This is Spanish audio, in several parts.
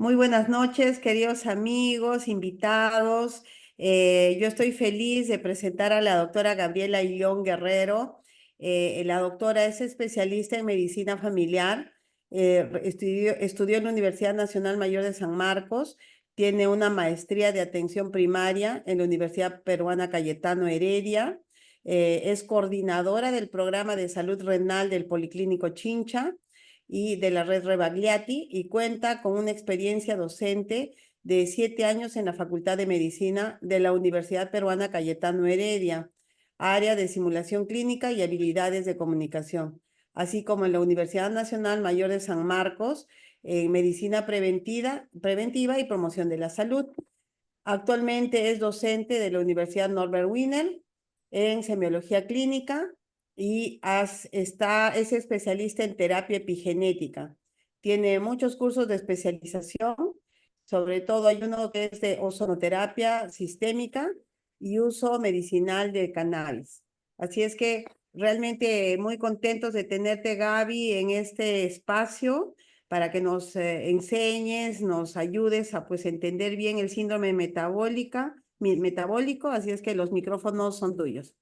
Muy buenas noches, queridos amigos, invitados. Yo estoy feliz de presentar a la doctora Gabriela Illón Guerrero. La doctora es especialista en medicina familiar, estudió en la Universidad Nacional Mayor de San Marcos, tiene una maestría de atención primaria en la Universidad Peruana Cayetano Heredia, es coordinadora del programa de salud renal del Policlínico Chincha y de la red Rebagliati y cuenta con una experiencia docente de 7 años en la Facultad de Medicina de la Universidad Peruana Cayetano Heredia, área de simulación clínica y habilidades de comunicación, así como en la Universidad Nacional Mayor de San Marcos en medicina preventiva y promoción de la salud. Actualmente es docente de la Universidad Norbert Wiener en semiología clínica y es especialista en terapia epigenética. Tiene muchos cursos de especialización, sobre todo hay uno que es de ozonoterapia sistémica y uso medicinal de cannabis. Así es que realmente muy contentos de tenerte, Gaby, en este espacio para que nos enseñes, nos ayudes a pues entender bien el síndrome metabólico, así es que los micrófonos son tuyos.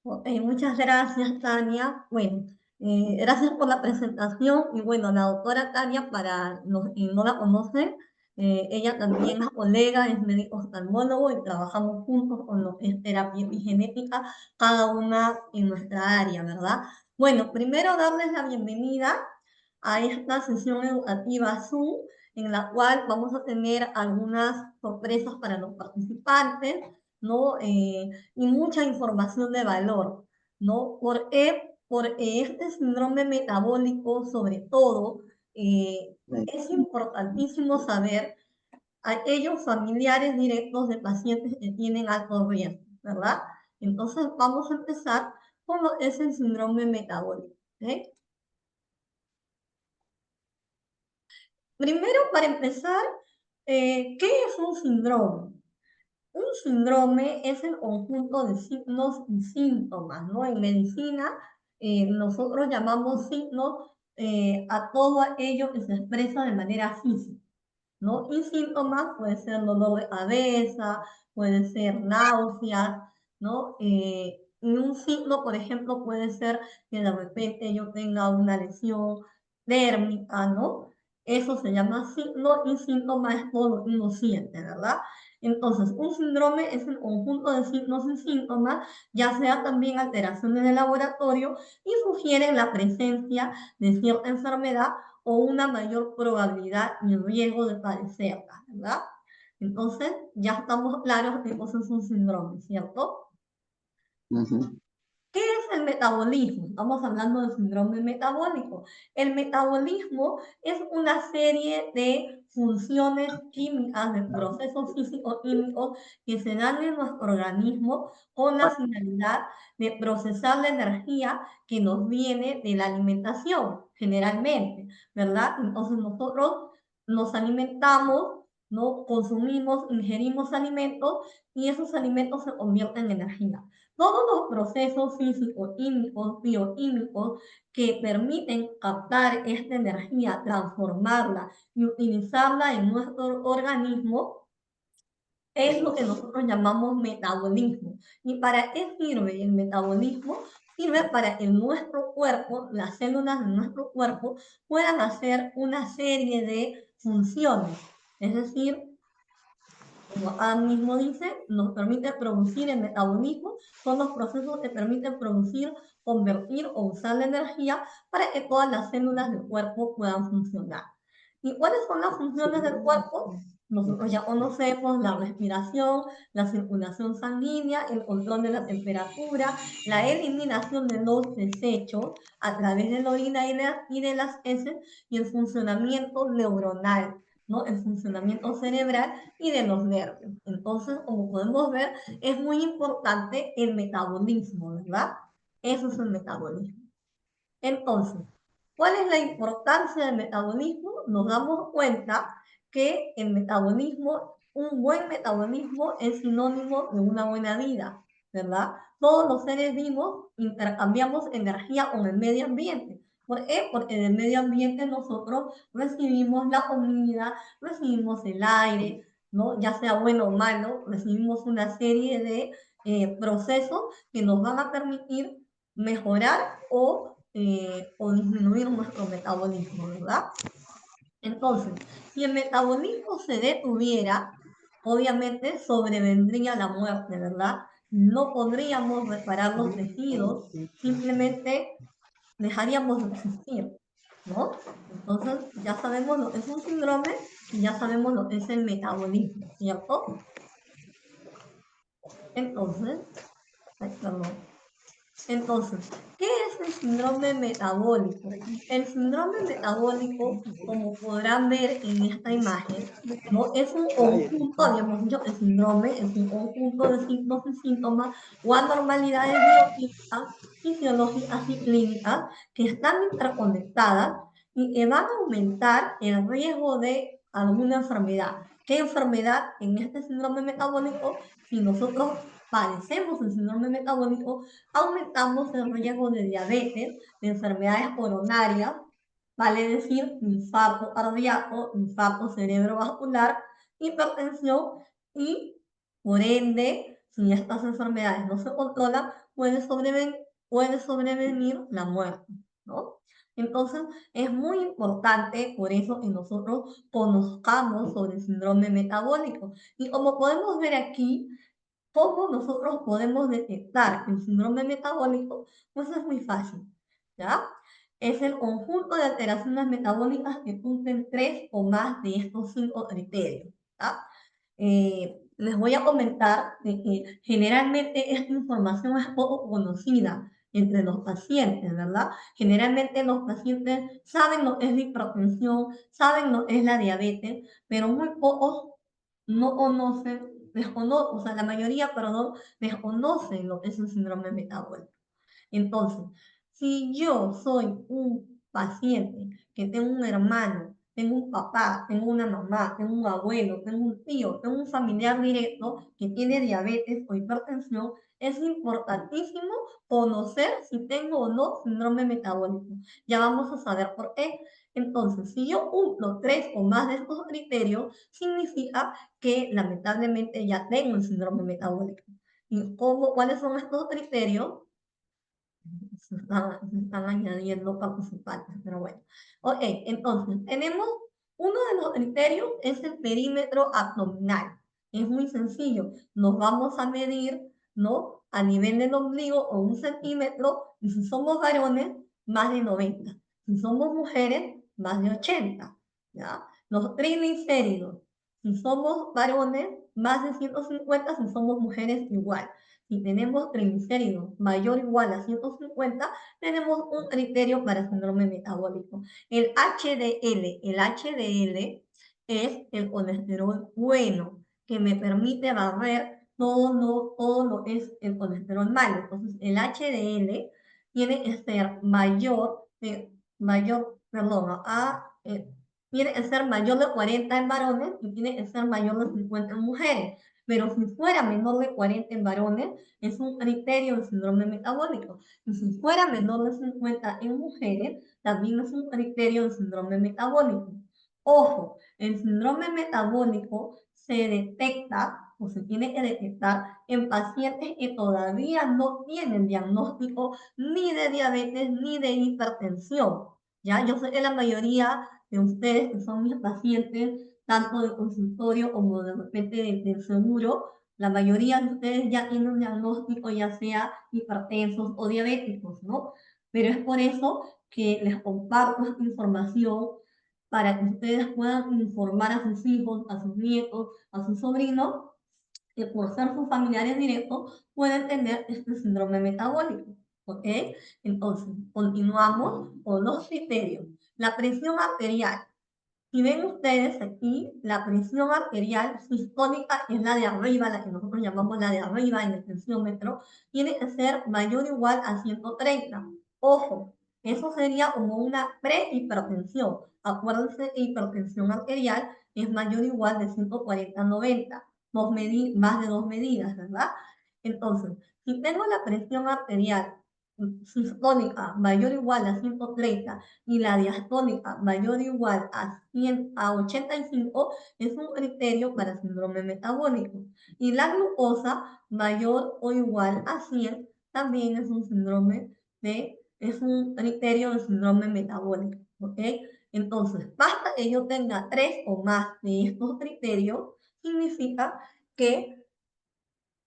Ok, muchas gracias, Tania. Bueno, gracias por la presentación. Y bueno, la doctora Tania, para los que no la conocen, ella también es colega, es médico oftalmólogo y trabajamos juntos con lo que es terapia epigenética, cada una en nuestra área, ¿verdad? Bueno, primero darles la bienvenida a esta sesión educativa Zoom, en la cual vamos a tener algunas sorpresas para los participantes, ¿no? Y mucha información de valor, ¿no? Porque este síndrome metabólico, sobre todo, es importantísimo saber a aquellos familiares directos de pacientes que tienen alto riesgo, ¿verdad? Entonces, vamos a empezar con lo que es el síndrome metabólico, ¿ok? Primero, para empezar, ¿qué es un síndrome? Un síndrome es el conjunto de signos y síntomas, ¿no? En medicina, nosotros llamamos signos a todo aquello que se expresa de manera física, ¿no? Y síntomas puede ser dolor de cabeza, puede ser náuseas, ¿no? Y un signo, por ejemplo, puede ser que de repente yo tenga una lesión térmica, ¿no? Eso se llama signo y síntoma es todo lo que uno siente, ¿verdad? Entonces, un síndrome es el conjunto de signos y síntomas, ya sea también alteraciones de laboratorio y sugieren la presencia de cierta enfermedad o una mayor probabilidad y riesgo de padecerla, ¿verdad? Entonces, ya estamos claros que eso es un síndrome, ¿cierto? Ujú. ¿Qué es el metabolismo? Estamos hablando del síndrome metabólico. El metabolismo es una serie de funciones químicas, de procesos físico-químicos que se dan en nuestro organismo con la finalidad de procesar la energía que nos viene de la alimentación, generalmente, ¿verdad? Entonces nosotros nos alimentamos, ¿no? Consumimos, ingerimos alimentos y esos alimentos se convierten en energía. Todos los procesos físicos, químicos, bioquímicos que permiten captar esta energía, transformarla y utilizarla en nuestro organismo es lo que nosotros llamamos metabolismo. ¿Y para qué sirve el metabolismo? Sirve para que nuestro cuerpo, las células de nuestro cuerpo, puedan hacer una serie de funciones. Es decir, como acá mismo dice, nos permite producir el metabolismo, son los procesos que permiten producir, convertir o usar la energía para que todas las células del cuerpo puedan funcionar. ¿Y cuáles son las funciones del cuerpo? Nosotros ya conocemos la respiración, la circulación sanguínea, el control de la temperatura, la eliminación de los desechos a través de la orina y de las heces y el funcionamiento neuronal, ¿no? El funcionamiento cerebral y de los nervios. Entonces, como podemos ver, es muy importante el metabolismo, ¿verdad? Eso es el metabolismo. Entonces, ¿cuál es la importancia del metabolismo? Nos damos cuenta que el metabolismo, un buen metabolismo es sinónimo de una buena vida, ¿verdad? Todos los seres vivos intercambiamos energía con el medio ambiente. ¿Por qué? Porque del medio ambiente nosotros recibimos la comida, recibimos el aire, ¿no? Ya sea bueno o malo, recibimos una serie de procesos que nos van a permitir mejorar o disminuir nuestro metabolismo, ¿verdad? Entonces, si el metabolismo se detuviera, obviamente sobrevendría la muerte, ¿verdad? No podríamos reparar los tejidos, simplemente dejaríamos de existir, ¿no? Entonces, ya sabemos lo que es un síndrome y ya sabemos lo que es el metabolismo, ¿cierto? Entonces, ay, perdón. Entonces, ¿qué es el síndrome metabólico? El síndrome metabólico, como podrán ver en esta imagen, ¿no? Es un conjunto, habíamos dicho que el síndrome es un conjunto de signos y síntomas o anormalidades bioquímicas, fisiológicas y clínicas que están interconectadas y que van a aumentar el riesgo de alguna enfermedad. ¿Qué enfermedad en este síndrome metabólico? Si nosotros padecemos el síndrome metabólico, aumentamos el riesgo de diabetes, de enfermedades coronarias, vale decir, infarto cardíaco, infarto cerebrovascular, hipertensión y, por ende, si estas enfermedades no se controlan, puede sobrevenir la muerte, ¿no? Entonces, es muy importante por eso que nosotros conozcamos sobre el síndrome metabólico. Y como podemos ver aquí, ¿cómo nosotros podemos detectar el síndrome metabólico? Pues es muy fácil, ¿ya? Es el conjunto de alteraciones metabólicas que cumplen 3 o más de estos 5 criterios, ¿ya? Les voy a comentar de que generalmente esta información es poco conocida entre los pacientes, ¿verdad? Generalmente los pacientes saben lo que es la hipertensión, saben lo que es la diabetes, pero muy pocos no conocen, o sea, la mayoría, perdón, desconocen lo que es un síndrome metabólico. Entonces, si yo soy un paciente que tengo un hermano, tengo un papá, tengo una mamá, tengo un abuelo, tengo un tío, tengo un familiar directo que tiene diabetes o hipertensión, es importantísimo conocer si tengo o no síndrome metabólico. Ya vamos a saber por qué. Entonces, si yo cumplo 3 o más de estos criterios, significa que lamentablemente ya tengo el síndrome metabólico. ¿Y cuáles son estos criterios? Se están añadiendo participantes, pero bueno. Ok, entonces, tenemos uno de los criterios es el perímetro abdominal. Es muy sencillo. Nos vamos a medir, ¿no? A nivel del ombligo o 1 centímetro, y si somos varones, más de 90. Si somos mujeres, más de 80. ¿Ya? Los triglicéridos, si somos varones, más de 150, si somos mujeres, igual. Si tenemos triglicéridos mayor o igual a 150, tenemos un criterio para síndrome metabólico. El HDL es el colesterol bueno, que me permite barrer todo lo que es el colesterol malo. Entonces, el HDL tiene que ser tiene que ser mayor de 40 en varones y tiene que ser mayor de 50 en mujeres. Pero si fuera menor de 40 en varones, es un criterio de síndrome metabólico. Y si fuera menor de 50 en mujeres, también es un criterio de síndrome metabólico. Ojo, el síndrome metabólico se detecta o se tiene que detectar en pacientes que todavía no tienen diagnóstico ni de diabetes ni de hipertensión. ¿Ya? Yo sé que la mayoría de ustedes que son mis pacientes, tanto de consultorio como de repente del seguro, la mayoría de ustedes ya tienen un diagnóstico, ya sea hipertensos o diabéticos, ¿no? Pero es por eso que les comparto esta información para que ustedes puedan informar a sus hijos, a sus nietos, a sus sobrinos, que por ser sus familiares directos pueden tener este síndrome metabólico. ¿Ok? Entonces, continuamos con los criterios. La presión arterial. Si ven ustedes aquí, la presión arterial sistólica es la de arriba, la que nosotros llamamos la de arriba en el tensiómetro, tiene que ser mayor o igual a 130. Ojo, eso sería como una prehipertensión. Acuérdense que hipertensión arterial es mayor o igual de 140 a 90, más de 2 medidas, ¿verdad? Entonces, si tengo la presión arterial sistólica mayor o igual a 130 y la diastólica mayor o igual a 85 es un criterio para síndrome metabólico. Y la glucosa mayor o igual a 100 también es un criterio de síndrome metabólico, ¿ok? Entonces, basta que yo tenga 3 o más de estos criterios, significa que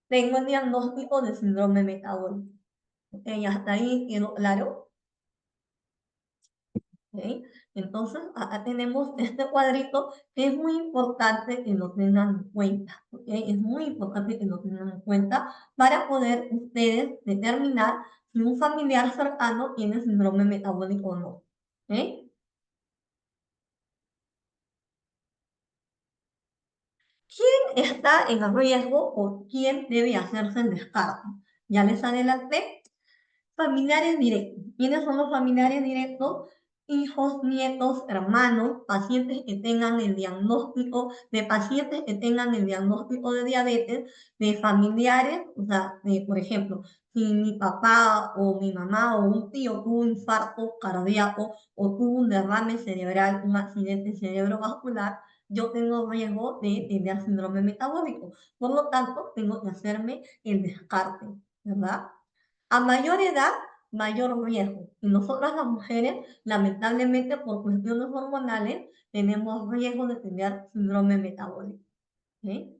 tengo el diagnóstico de síndrome metabólico. ¿Ok? Hasta ahí quedó claro. ¿Ok? Entonces, acá tenemos este cuadrito que es muy importante que lo tengan en cuenta. ¿Ok? Es muy importante que lo tengan en cuenta para poder ustedes determinar si un familiar cercano tiene síndrome metabólico o no. ¿Ok? ¿Quién está en riesgo o quién debe hacerse el descarte? Ya les adelanté. Familiares directos. ¿Quiénes son los familiares directos? Hijos, nietos, hermanos, pacientes que tengan el diagnóstico, de pacientes que tengan el diagnóstico de diabetes, de familiares, o sea, por ejemplo, si mi papá o mi mamá o un tío tuvo un infarto cardíaco o tuvo un derrame cerebral, un accidente cerebrovascular, yo tengo riesgo de tener síndrome metabólico. Por lo tanto, tengo que hacerme el descarte, ¿verdad? A mayor edad, mayor riesgo. Y nosotras las mujeres, lamentablemente por cuestiones hormonales, tenemos riesgo de tener síndrome metabólico. ¿Sí?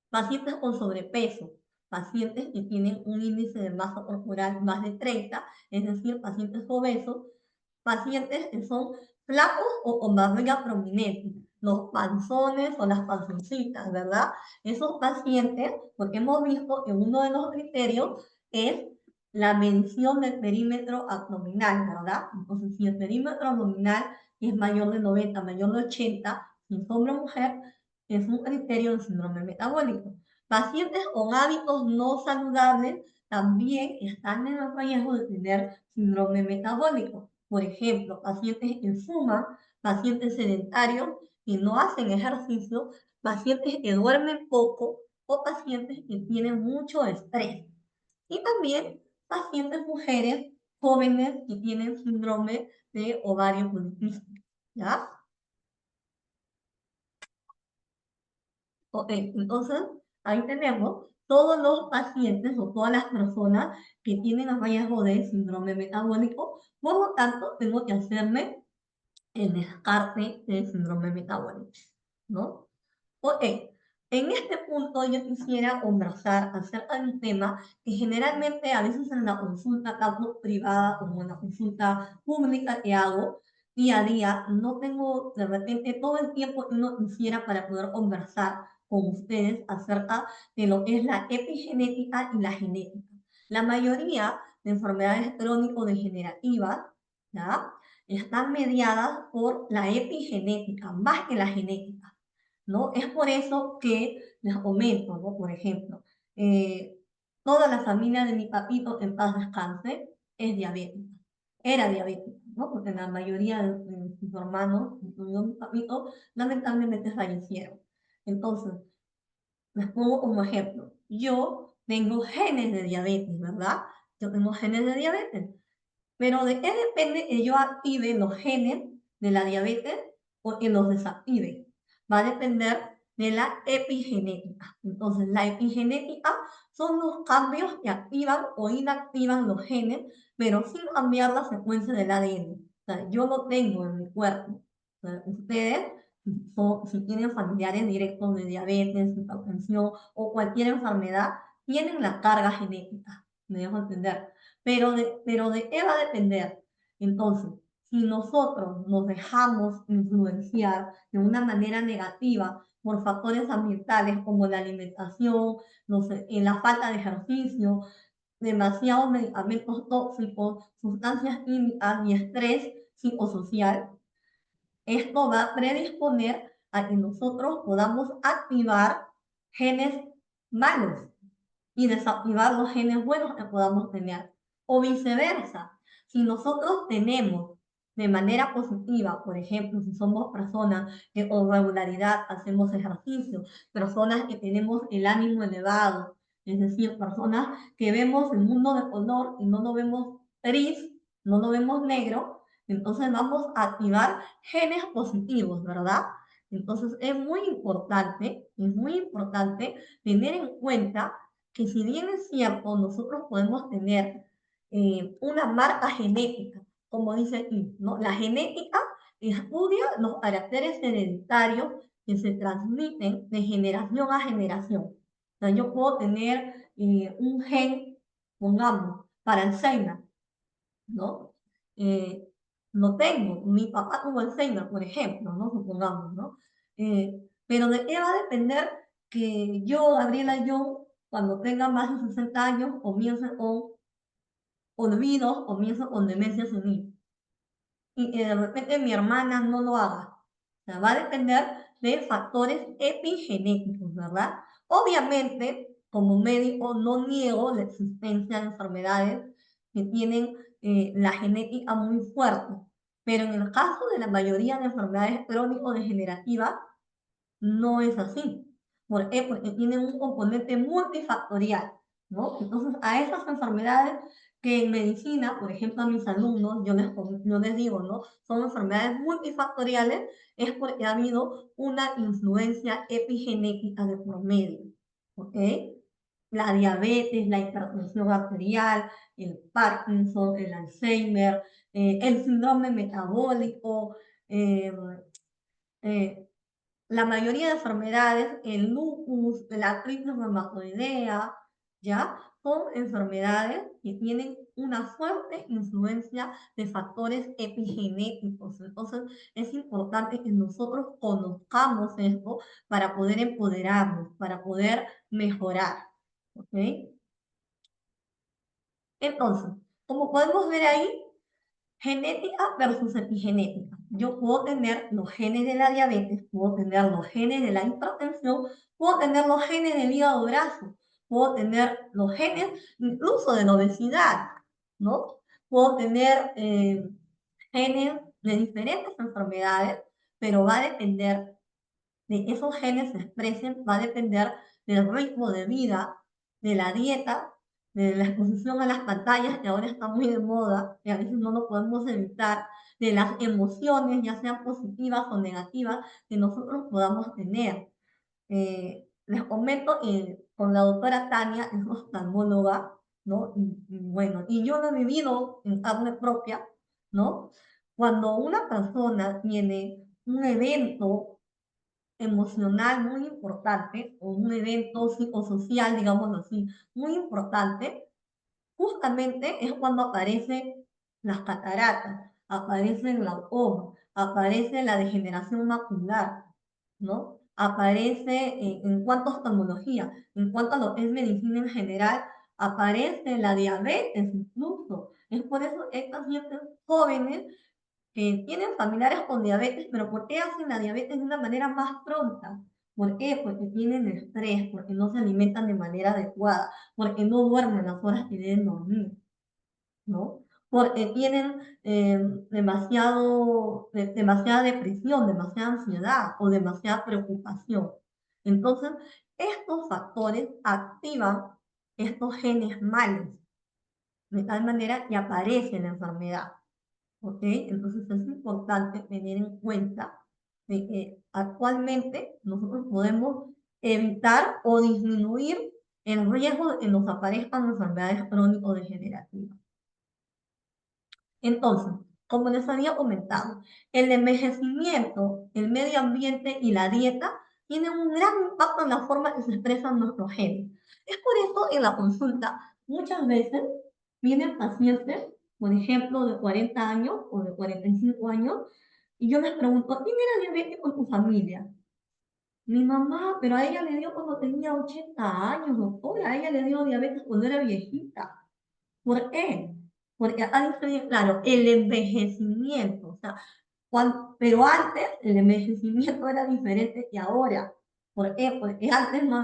Pacientes con sobrepeso, pacientes que tienen un índice de masa corporal más de 30, es decir, pacientes obesos, pacientes que son flacos o con barriga prominente, los panzones o las panzoncitas, ¿verdad? Esos pacientes, porque hemos visto que uno de los criterios es la medición del perímetro abdominal, ¿verdad? Entonces, si el perímetro abdominal es mayor de 90, mayor de 80, si es hombre o mujer, es un criterio de síndrome metabólico. Pacientes con hábitos no saludables también están en el riesgo de tener síndrome metabólico. Por ejemplo, pacientes que fuman, pacientes sedentarios que no hacen ejercicio, pacientes que duermen poco o pacientes que tienen mucho estrés. Y también pacientes mujeres jóvenes que tienen síndrome de ovario poliquístico. ¿Ya? Ok, entonces ahí tenemos todos los pacientes o todas las personas que tienen riesgo de síndrome metabólico, por lo tanto tengo que hacerme el descarte del síndrome metabólico, ¿no? Ok, en este punto yo quisiera conversar acerca de un tema que generalmente a veces en la consulta tanto privada como en la consulta pública que hago día a día, no tengo de repente todo el tiempo que uno quisiera para poder conversar con ustedes acerca de lo que es la epigenética y la genética. La mayoría de enfermedades crónico-degenerativas, ¿ya? Están mediadas por la epigenética, más que la genética, ¿no? Es por eso que les comento, ¿no? Por ejemplo, eh, toda la familia de mi papito, en paz descanse, es diabética. Era diabética, ¿no? Porque la mayoría de sus hermanos, incluido mi papito, lamentablemente fallecieron. Entonces, les pongo como ejemplo. Yo tengo genes de diabetes, ¿verdad? Yo tengo genes de diabetes. Pero ¿de qué depende que yo active los genes de la diabetes o que los desactive? Va a depender de la epigenética. Entonces, la epigenética son los cambios que activan o inactivan los genes, pero sin cambiar la secuencia del ADN. O sea, yo lo tengo en mi cuerpo. O sea, ustedes, si tienen familiares directos de diabetes, hipertensión o cualquier enfermedad, tienen la carga genética. ¿Me dejo entender? Pero de qué va a depender. Entonces, si nosotros nos dejamos influenciar de una manera negativa por factores ambientales como la alimentación, no sé, la falta de ejercicio, demasiados medicamentos tóxicos, sustancias químicas y estrés psicosocial, esto va a predisponer a que nosotros podamos activar genes malos y desactivar los genes buenos que podamos tener. O viceversa, si nosotros tenemos de manera positiva, por ejemplo, si somos personas que con regularidad hacemos ejercicio, personas que tenemos el ánimo elevado, es decir, personas que vemos el mundo de color y no lo vemos gris, no lo vemos negro, entonces vamos a activar genes positivos, ¿verdad? Entonces es muy importante tener en cuenta que si bien es cierto, nosotros podemos tener una marca genética, como dice aquí, ¿no? La genética estudia los caracteres hereditarios que se transmiten de generación a generación. O sea, yo puedo tener un gen, pongamos, para Alzheimer, ¿no? Eh, lo tengo, mi papá tuvo Alzheimer, por ejemplo, ¿no? Supongamos, ¿no? Pero de qué va a depender que yo, Gabriela Young, cuando tenga más de 60 años, comience con olvidos, comience con demencia senil. Y que de repente mi hermana no lo haga. O sea, va a depender de factores epigenéticos, ¿verdad? Obviamente, como médico, no niego la existencia de enfermedades que tienen la genética muy fuerte, pero en el caso de la mayoría de enfermedades crónico-degenerativas, no es así. ¿Por qué? Porque tienen un componente multifactorial, ¿no? Entonces, a esas enfermedades que en medicina, por ejemplo, a mis alumnos, yo les digo, ¿no? Son enfermedades multifactoriales, es porque ha habido una influencia epigenética de por medio, ¿ok? La diabetes, la hipertensión arterial, el Parkinson, el Alzheimer, el síndrome metabólico, eh, eh, la mayoría de enfermedades, el lupus, la artritis reumatoidea, ¿ya? Son enfermedades que tienen una fuerte influencia de factores epigenéticos. Entonces, es importante que nosotros conozcamos esto para poder empoderarnos, para poder mejorar, ¿ok? Entonces, como podemos ver ahí, genética versus epigenética. Yo puedo tener los genes de la diabetes, puedo tener los genes de la hipertensión, puedo tener los genes del hígado graso, puedo tener los genes incluso de la obesidad, ¿no? Puedo tener genes de diferentes enfermedades, pero va a depender de que esos genes se expresen, va a depender del ritmo de vida, de la dieta, de la exposición a las pantallas, que ahora está muy de moda, y a veces no lo podemos evitar, de las emociones, ya sean positivas o negativas, que nosotros podamos tener. Les comento con la doctora Tania, es oftalmóloga, ¿no? Bueno, y yo lo he vivido en carne propia, ¿no? Cuando una persona tiene un evento emocional muy importante, o un evento psicosocial, digámoslo así, muy importante, justamente es cuando aparecen las cataratas, aparece el glaucoma, aparece la degeneración macular, ¿no? Aparece en cuanto a oftalmología, en cuanto a lo que es medicina en general, aparece la diabetes incluso. Es por eso que estas pacientes jóvenes que tienen familiares con diabetes, pero ¿por qué hacen la diabetes de una manera más pronta? ¿Por qué? Porque tienen estrés, porque no se alimentan de manera adecuada, porque no duermen las horas que deben dormir, ¿no? Porque tienen demasiada depresión, demasiada ansiedad o demasiada preocupación. Entonces, estos factores activan estos genes malos, de tal manera que aparece la enfermedad. ¿Ok? Entonces es importante tener en cuenta de que actualmente nosotros podemos evitar o disminuir el riesgo de que nos aparezcan enfermedades crónico-degenerativas. Entonces, como les había comentado, el envejecimiento, el medio ambiente y la dieta tienen un gran impacto en la forma que se expresan nuestros genes. Es por eso en la consulta muchas veces vienen pacientes, por ejemplo, de 40 años o de 45 años, y yo les pregunto, ¿quién era diabético en tu familia? Mi mamá, pero a ella le dio cuando tenía 80 años, doctora, a ella le dio diabetes cuando era viejita. ¿Por qué? Porque acá dice bien claro, el envejecimiento, o sea, pero antes el envejecimiento era diferente que ahora. ¿Por qué? Porque antes no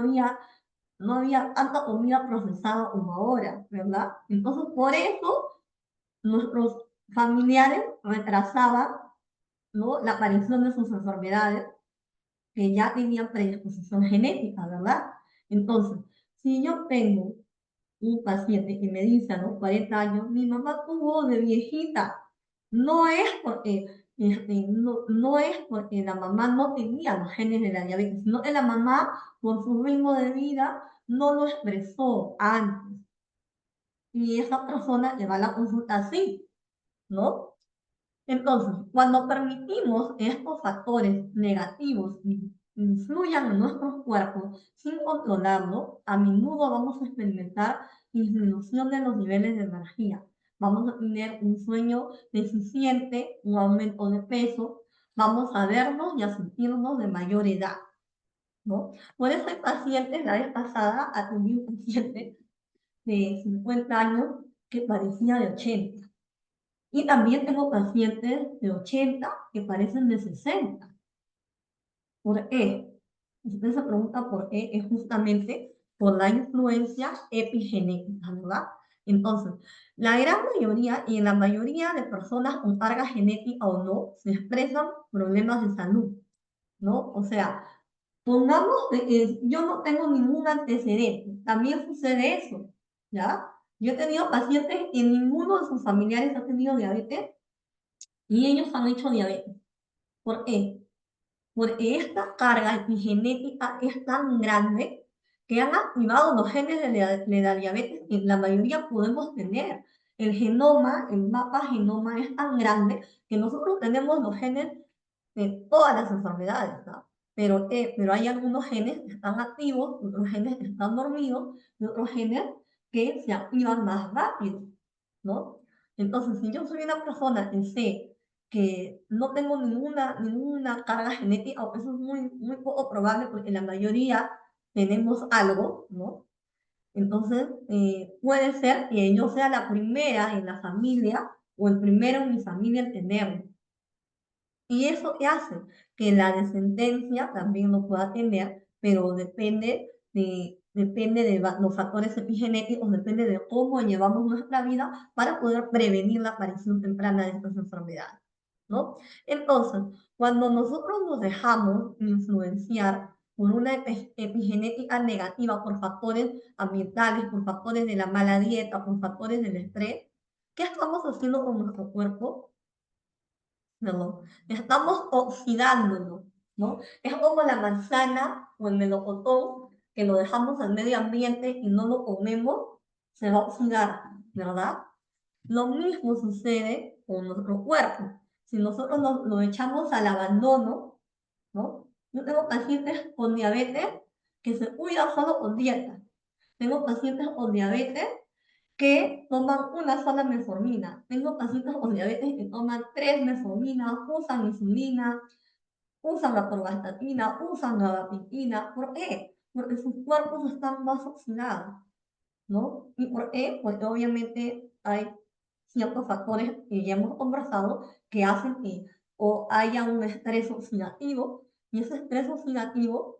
había tanta comida procesada como ahora, ¿verdad? Entonces, por eso nuestros familiares retrasaban, ¿no?, la aparición de sus enfermedades que ya tenían predisposición genética, ¿verdad? Entonces, si yo tengo un paciente que me dice a los 40 años, mi mamá tuvo de viejita, no es porque, no es porque la mamá no tenía los genes de la diabetes, sino que la mamá, por su ritmo de vida, no lo expresó antes. Y esa persona le va a la consulta así, ¿no? Entonces, cuando permitimos que estos factores negativos influyan en nuestros cuerpos sin controlarlo, a menudo vamos a experimentar disminución de los niveles de energía. Vamos a tener un sueño deficiente, un aumento de peso, vamos a vernos y a sentirnos de mayor edad, ¿no? Por eso hay pacientes, la vez pasada atendí un paciente de 50 años que parecía de 80. Y también tengo pacientes de 80 que parecen de 60. ¿Por qué? Si usted se pregunta por qué, es justamente por la influencia epigenética, ¿verdad? Entonces, la gran mayoría y en la mayoría de personas con carga genética o no, se expresan problemas de salud, ¿no? O sea, pongamos que yo no tengo ningún antecedente, también sucede eso, ¿ya? Yo he tenido pacientes que ninguno de sus familiares ha tenido diabetes y ellos han hecho diabetes. ¿Por qué? Porque esta carga epigenética es tan grande que han activado los genes de la diabetes que la mayoría podemos tener. El genoma, el mapa genoma es tan grande que nosotros tenemos los genes de todas las enfermedades, ¿no? Pero hay algunos genes que están activos, otros genes que están dormidos y otros genes que se activan más rápido, ¿no? Entonces, si yo soy una persona que sé que no tengo ninguna carga genética, o eso es muy poco probable porque la mayoría tenemos algo, ¿no? Entonces, puede ser que yo sea la primera en la familia o el primero en mi familia en tenerlo. ¿Y eso qué hace? Que la descendencia también lo pueda tener, pero depende de los factores epigenéticos, depende de cómo llevamos nuestra vida para poder prevenir la aparición temprana de estas enfermedades, ¿no? Entonces, cuando nosotros nos dejamos influenciar por una epigenética negativa, por factores ambientales, por factores de la mala dieta, por factores del estrés, ¿qué estamos haciendo con nuestro cuerpo? ¿No? Estamos oxidándolo, ¿no? Es como la manzana o el melocotón, que lo dejamos al medio ambiente y no lo comemos, se va a oxidar, ¿verdad? Lo mismo sucede con nuestro cuerpo. Si nosotros lo echamos al abandono, ¿no? Yo tengo pacientes con diabetes que se cuidan solo con dieta. Tengo pacientes con diabetes que toman una sola metformina. Tengo pacientes con diabetes que toman 3 metforminas, usan insulina, usan la atorvastatina, usan gabapentina. ¿Por qué? Porque sus cuerpos están más oxidados, ¿no? ¿Y por qué? Porque obviamente hay ciertos factores que ya hemos conversado que hacen que o haya un estrés oxidativo y ese estrés oxidativo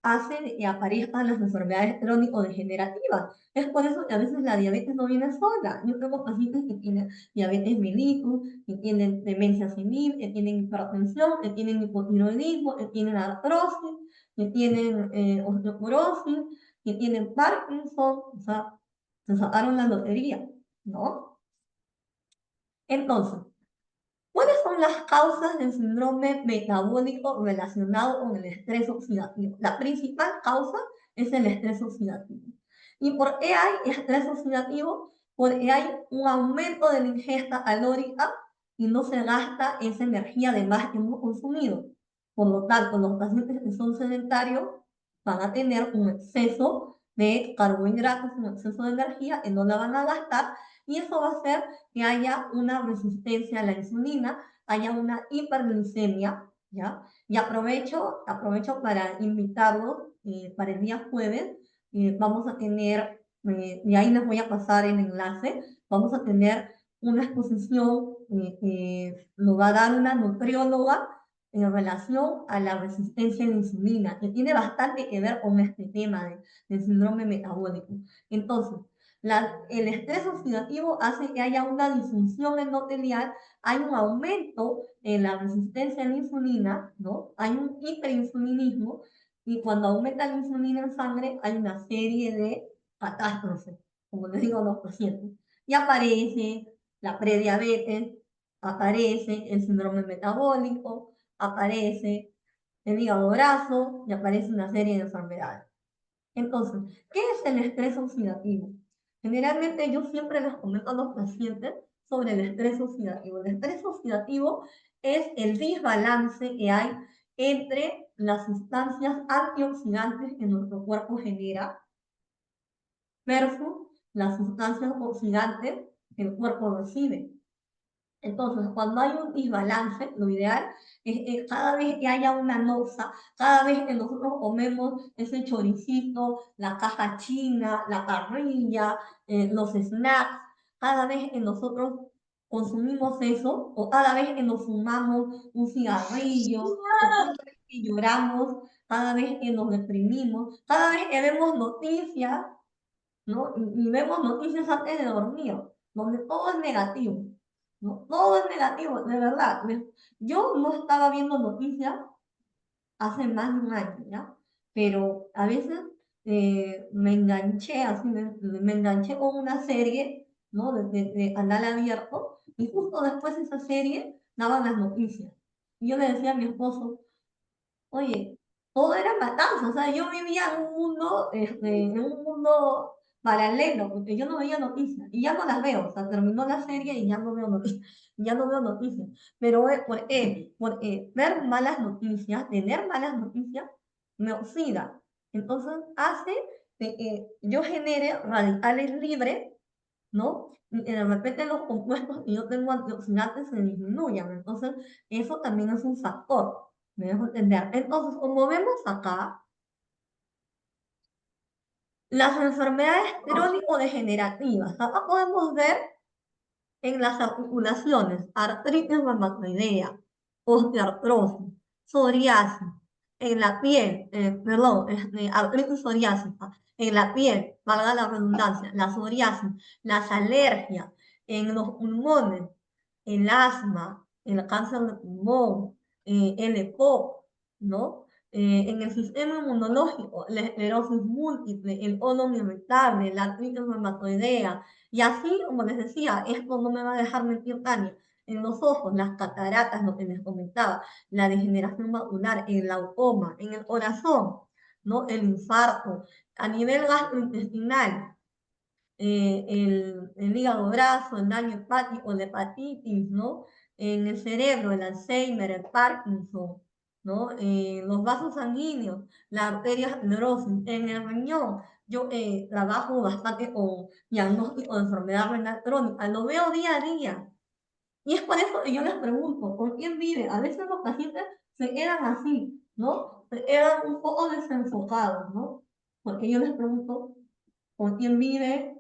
hace que aparezcan las enfermedades crónico-degenerativas. Es por eso que a veces la diabetes no viene sola. Yo tengo pacientes que tienen diabetes mellitus, que tienen demencia senil, que tienen hipertensión, que tienen hipotiroidismo, que tienen artrosis, que tienen osteoporosis, que tienen Parkinson, o sea, se sacaron la lotería, ¿no? Entonces, ¿cuáles son las causas del síndrome metabólico relacionado con el estrés oxidativo? La principal causa es el estrés oxidativo. ¿Y por qué hay estrés oxidativo? Porque hay un aumento de la ingesta calórica y no se gasta esa energía de más que hemos consumido. Por lo tanto, los pacientes que son sedentarios van a tener un exceso de carbohidratos, un exceso de energía que no la van a gastar y eso va a hacer que haya una resistencia a la insulina, haya una hiperglicemia, ¿ya? Y aprovecho para invitarlos para el día jueves, vamos a tener, y ahí les voy a pasar el enlace, vamos a tener una exposición que nos va a dar una nutrióloga en relación a la resistencia a la insulina, que tiene bastante que ver con este tema del síndrome metabólico. Entonces, el estrés oxidativo hace que haya una disfunción endotelial, hay un aumento en la resistencia a la insulina, ¿no? Hay un hiperinsulinismo Y cuando aumenta la insulina en sangre, hay una serie de catástrofes, como les digo a los pacientes. Y aparece la prediabetes, aparece el síndrome metabólico, aparece el hígado graso y aparece una serie de enfermedades. Entonces, ¿qué es el estrés oxidativo? Generalmente yo siempre les comento a los pacientes sobre el estrés oxidativo. El estrés oxidativo es el desbalance que hay entre las sustancias antioxidantes que nuestro cuerpo genera versus las sustancias oxidantes que el cuerpo recibe. Entonces, cuando hay un desbalance, lo ideal es que cada vez que haya una noxa, cada vez que nosotros comemos ese choricito, la caja china, la parrilla, los snacks, cada vez que nosotros consumimos eso, o cada vez que nos fumamos un cigarrillo, o cada vez que lloramos, cada vez que nos deprimimos, cada vez que vemos noticias, ¿no? Y vemos noticias antes de dormir, donde todo es negativo, ¿no? Todo es negativo, de verdad. Yo no estaba viendo noticias hace más de un año, ¿ya? Pero a veces me enganché, así me enganché con una serie, ¿no? De canal abierto, y justo después de esa serie daban las noticias. Y yo le decía a mi esposo, oye, todo era matanza, o sea, yo vivía en un mundo paralelo, porque yo no veía noticias, y ya no las veo, o sea, terminó la serie y ya no veo noticias, ya no veo noticias, pero porque ver malas noticias, tener malas noticias, me oxida, entonces hace que yo genere radicales libres, ¿no? Y de repente los compuestos que yo tengo antioxidantes se disminuyan, entonces eso también es un factor. Me dejo entender. Entonces, como vemos acá, las enfermedades crónico-degenerativas. Acá podemos ver en las articulaciones, artritis reumatoidea, osteoartrosis, psoriasis, en la piel, perdón, artritis psoriásica, en la piel, valga la redundancia, la psoriasis, las alergias, en los pulmones, el asma, el cáncer de pulmón, el EPOC, ¿no? En el sistema inmunológico, la esclerosis múltiple, el colon irritable, la artritis reumatoidea, y así, como les decía, esto no me va a dejar mentir Tania. En los ojos, las cataratas, lo que les comentaba, la degeneración macular, el glaucoma, en el corazón, ¿no? El infarto, a nivel gastrointestinal, el hígado graso, el daño hepático, la hepatitis, ¿no? En el cerebro, el Alzheimer, el Parkinson, ¿no? Los vasos sanguíneos, la arteria esclerosis, en el riñón. Yo trabajo bastante con diagnóstico de enfermedad renal crónica, lo veo día a día. Y es por eso que yo les pregunto, ¿por quién vive? A veces los pacientes se quedan así, ¿no? Se quedan un poco desenfocados, ¿no? Porque yo les pregunto, ¿por quién vive?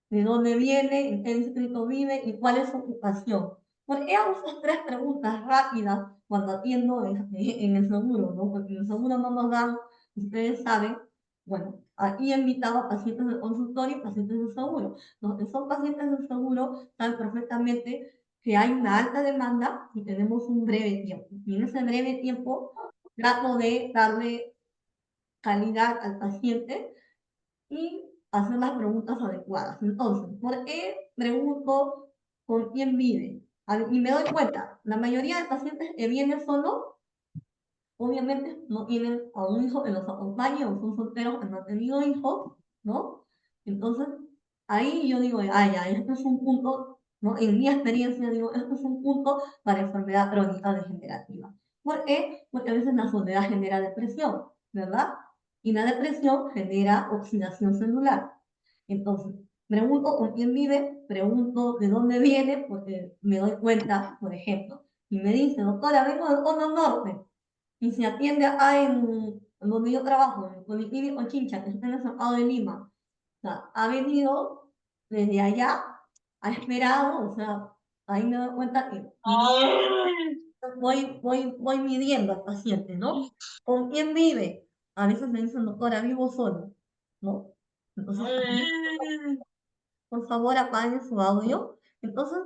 ¿De dónde viene? ¿En qué distrito vive? ¿Y cuál es su ocupación? Porque hago esas tres preguntas rápidas cuando atiendo en el seguro, ¿no? Porque en el seguro no nos dan, ustedes saben, bueno, aquí he invitado a pacientes del consultorio y pacientes del seguro. Los que son pacientes del seguro saben perfectamente que hay una alta demanda y tenemos un breve tiempo. Y en ese breve tiempo trato de darle calidad al paciente y hacer las preguntas adecuadas. Entonces, ¿por qué pregunto con quién vive? Y me doy cuenta, la mayoría de pacientes que vienen solos, obviamente no tienen a un hijo que los acompañe o son solteros que no han tenido hijos, ¿no? Entonces, ahí yo digo, ah, ya, esto es un punto, ¿no? En mi experiencia digo, esto es un punto para enfermedad crónica degenerativa. ¿Por qué? Porque a veces la soledad genera depresión, ¿verdad? Y la depresión genera oxidación celular. Entonces, pregunto con quién vive, pregunto de dónde viene, porque me doy cuenta, por ejemplo, y me dice, doctora, vengo del Cono Norte, y se atiende acá en donde yo trabajo, en Colectivo Ochincha, que está en el Cercado de Lima. O sea, ha venido desde allá, ha esperado, o sea, ahí me doy cuenta que voy midiendo al paciente, ¿no? ¿Con quién vive? A veces me dicen, doctora, vivo solo, ¿no? Entonces, por favor, apaguen su audio. Entonces,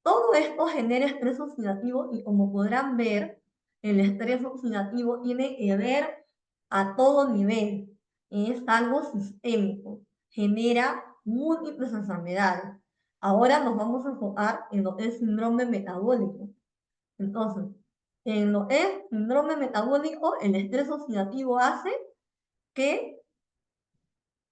todo esto genera estrés oxidativo y como podrán ver, el estrés oxidativo tiene que ver a todo nivel, es algo sistémico, genera múltiples enfermedades. Ahora nos vamos a enfocar en lo que es síndrome metabólico. Entonces, en lo que es síndrome metabólico, el estrés oxidativo hace que,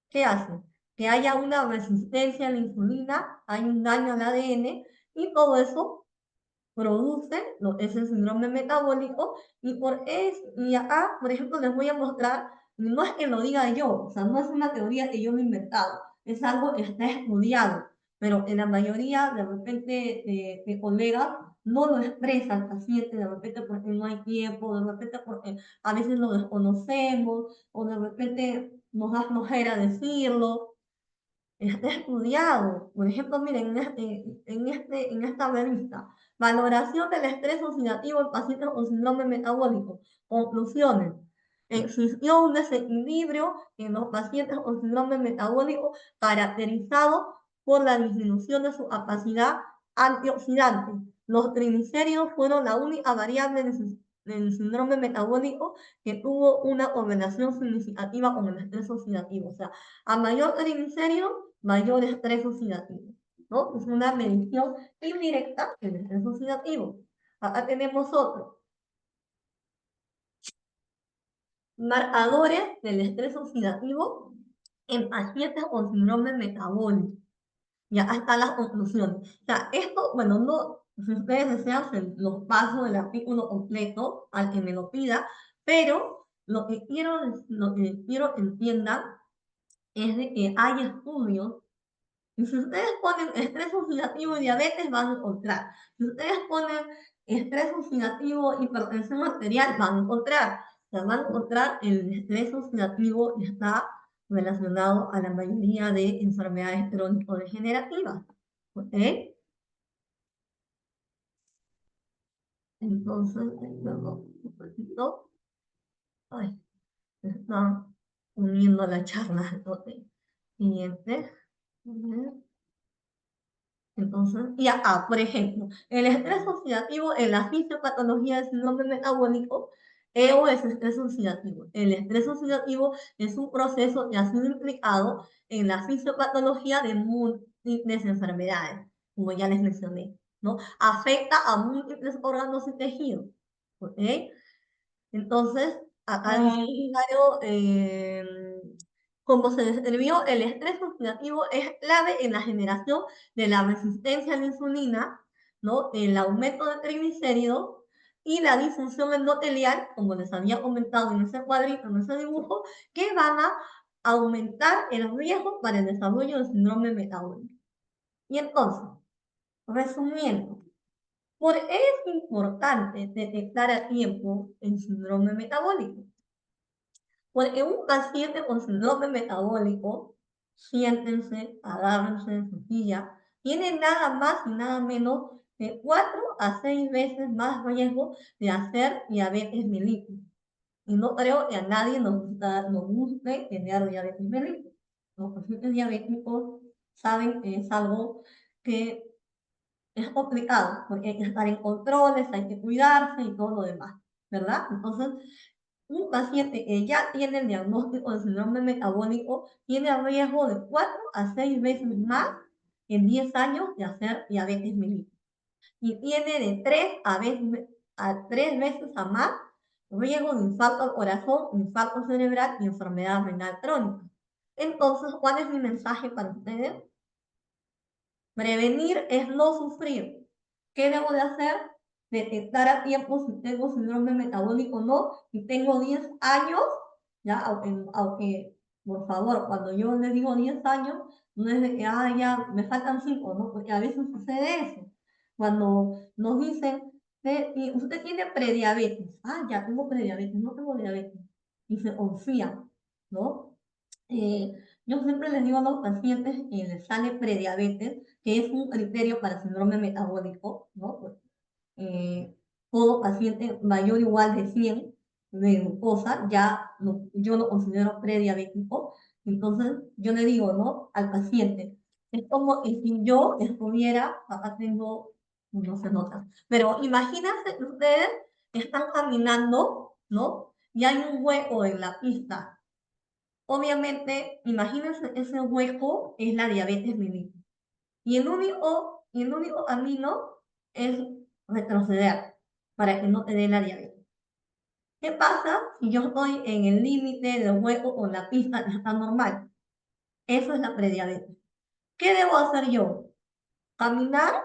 ¿qué hace? Que haya una resistencia a la insulina, hay un daño al ADN y todo eso produce lo que es el síndrome metabólico y acá, por ejemplo, les voy a mostrar, no es que lo diga yo, o sea, no es una teoría que yo me he inventado, es algo que está estudiado, pero en la mayoría de repente de colegas no lo expresa el paciente, de repente porque no hay tiempo, de repente porque a veces lo desconocemos, o de repente nos da flojera decirlo, está estudiado. Por ejemplo, miren, en esta revista, valoración del estrés oxidativo en pacientes con síndrome metabólico. Conclusiones. Existió un desequilibrio en los pacientes con síndrome metabólico caracterizado por la disminución de su capacidad antioxidante. Los triglicéridos fueron la única variable del síndrome metabólico que tuvo una correlación significativa con el estrés oxidativo. O sea, a mayor triglicérido, mayor estrés oxidativo, ¿no? Es una medición indirecta del estrés oxidativo. Acá tenemos otro. Marcadores del estrés oxidativo en pacientes con síndrome metabólico. Ya hasta las conclusiones. O sea, esto, bueno, no, si ustedes desean, los paso del artículo completo al que me lo pida, pero lo que quiero que entiendan es de que hay estudios. Y si ustedes ponen estrés oxidativo y diabetes, van a encontrar. Si ustedes ponen estrés oxidativo y hipertensión arterial, van a encontrar. O sea, van a encontrar el estrés oxidativo y está relacionado a la mayoría de enfermedades crónico-degenerativas. ¿Ok? Entonces, perdón, un poquito. Ay, se está uniendo la charla. Ok. Siguiente. A ver. Entonces, y acá, por ejemplo, el estrés oxidativo en la fisiopatología del síndrome metabólico, EO es estrés oxidativo. El estrés oxidativo es un proceso que ha sido implicado en la fisiopatología de múltiples enfermedades, como ya les mencioné, ¿no? Afecta a múltiples órganos y tejidos, ¿ok? Entonces, acá dice, claro, como se describió, el estrés oxidativo es clave en la generación de la resistencia a la insulina, ¿no? El aumento de triglicéridos y la disfunción endotelial, como les había comentado en ese cuadrito, en ese dibujo, que van a aumentar el riesgo para el desarrollo del síndrome metabólico. Y entonces, resumiendo, ¿por qué es importante detectar a tiempo el síndrome metabólico? Porque un paciente con síndrome metabólico, siéntense, agárrense en su silla, tiene nada más y nada menos de 4 a 6 veces más riesgo de hacer diabetes mellitus. Y no creo que a nadie nos guste tener diabetes mellitus. Los pacientes diabéticos saben que es algo que es complicado, porque hay que estar en controles, hay que cuidarse y todo lo demás, ¿verdad? Entonces, un paciente que ya tiene el diagnóstico de síndrome metabólico tiene riesgo de 4 a 6 veces más en 10 años de hacer diabetes mellitus. Y tiene de 3 veces a más riesgo de infarto al corazón, infarto cerebral y enfermedad renal crónica. Entonces, ¿cuál es mi mensaje para ustedes? Prevenir es no sufrir. ¿Qué debo de hacer? Detectar a tiempo si tengo síndrome metabólico o no. Si tengo 10 años, ya, aunque, por favor, cuando yo les digo 10 años, no es de que, ya, me faltan 5, ¿no? Porque a veces sucede eso. Cuando nos dicen, y usted tiene prediabetes. Ya, tengo prediabetes, no tengo diabetes. Y se confía, ¿no? Eh, yo siempre les digo a los pacientes que les sale prediabetes, que es un criterio para síndrome metabólico, ¿no? Pues, todo paciente mayor o igual de 100 de glucosa, yo lo considero prediabético. Entonces, yo le digo, ¿no? Al paciente, es como si yo estuviera, acá tengo, no se nota, pero imagínense que ustedes están caminando, ¿no? y hay un hueco en la pista. Obviamente, imagínense, ese hueco es la diabetes mellitus. Y el único camino es retroceder para que no te dé la diabetes. ¿Qué pasa si yo estoy en el límite del hueco o la pista que está normal? Eso es la prediabetes. ¿Qué debo hacer yo? ¿Caminar,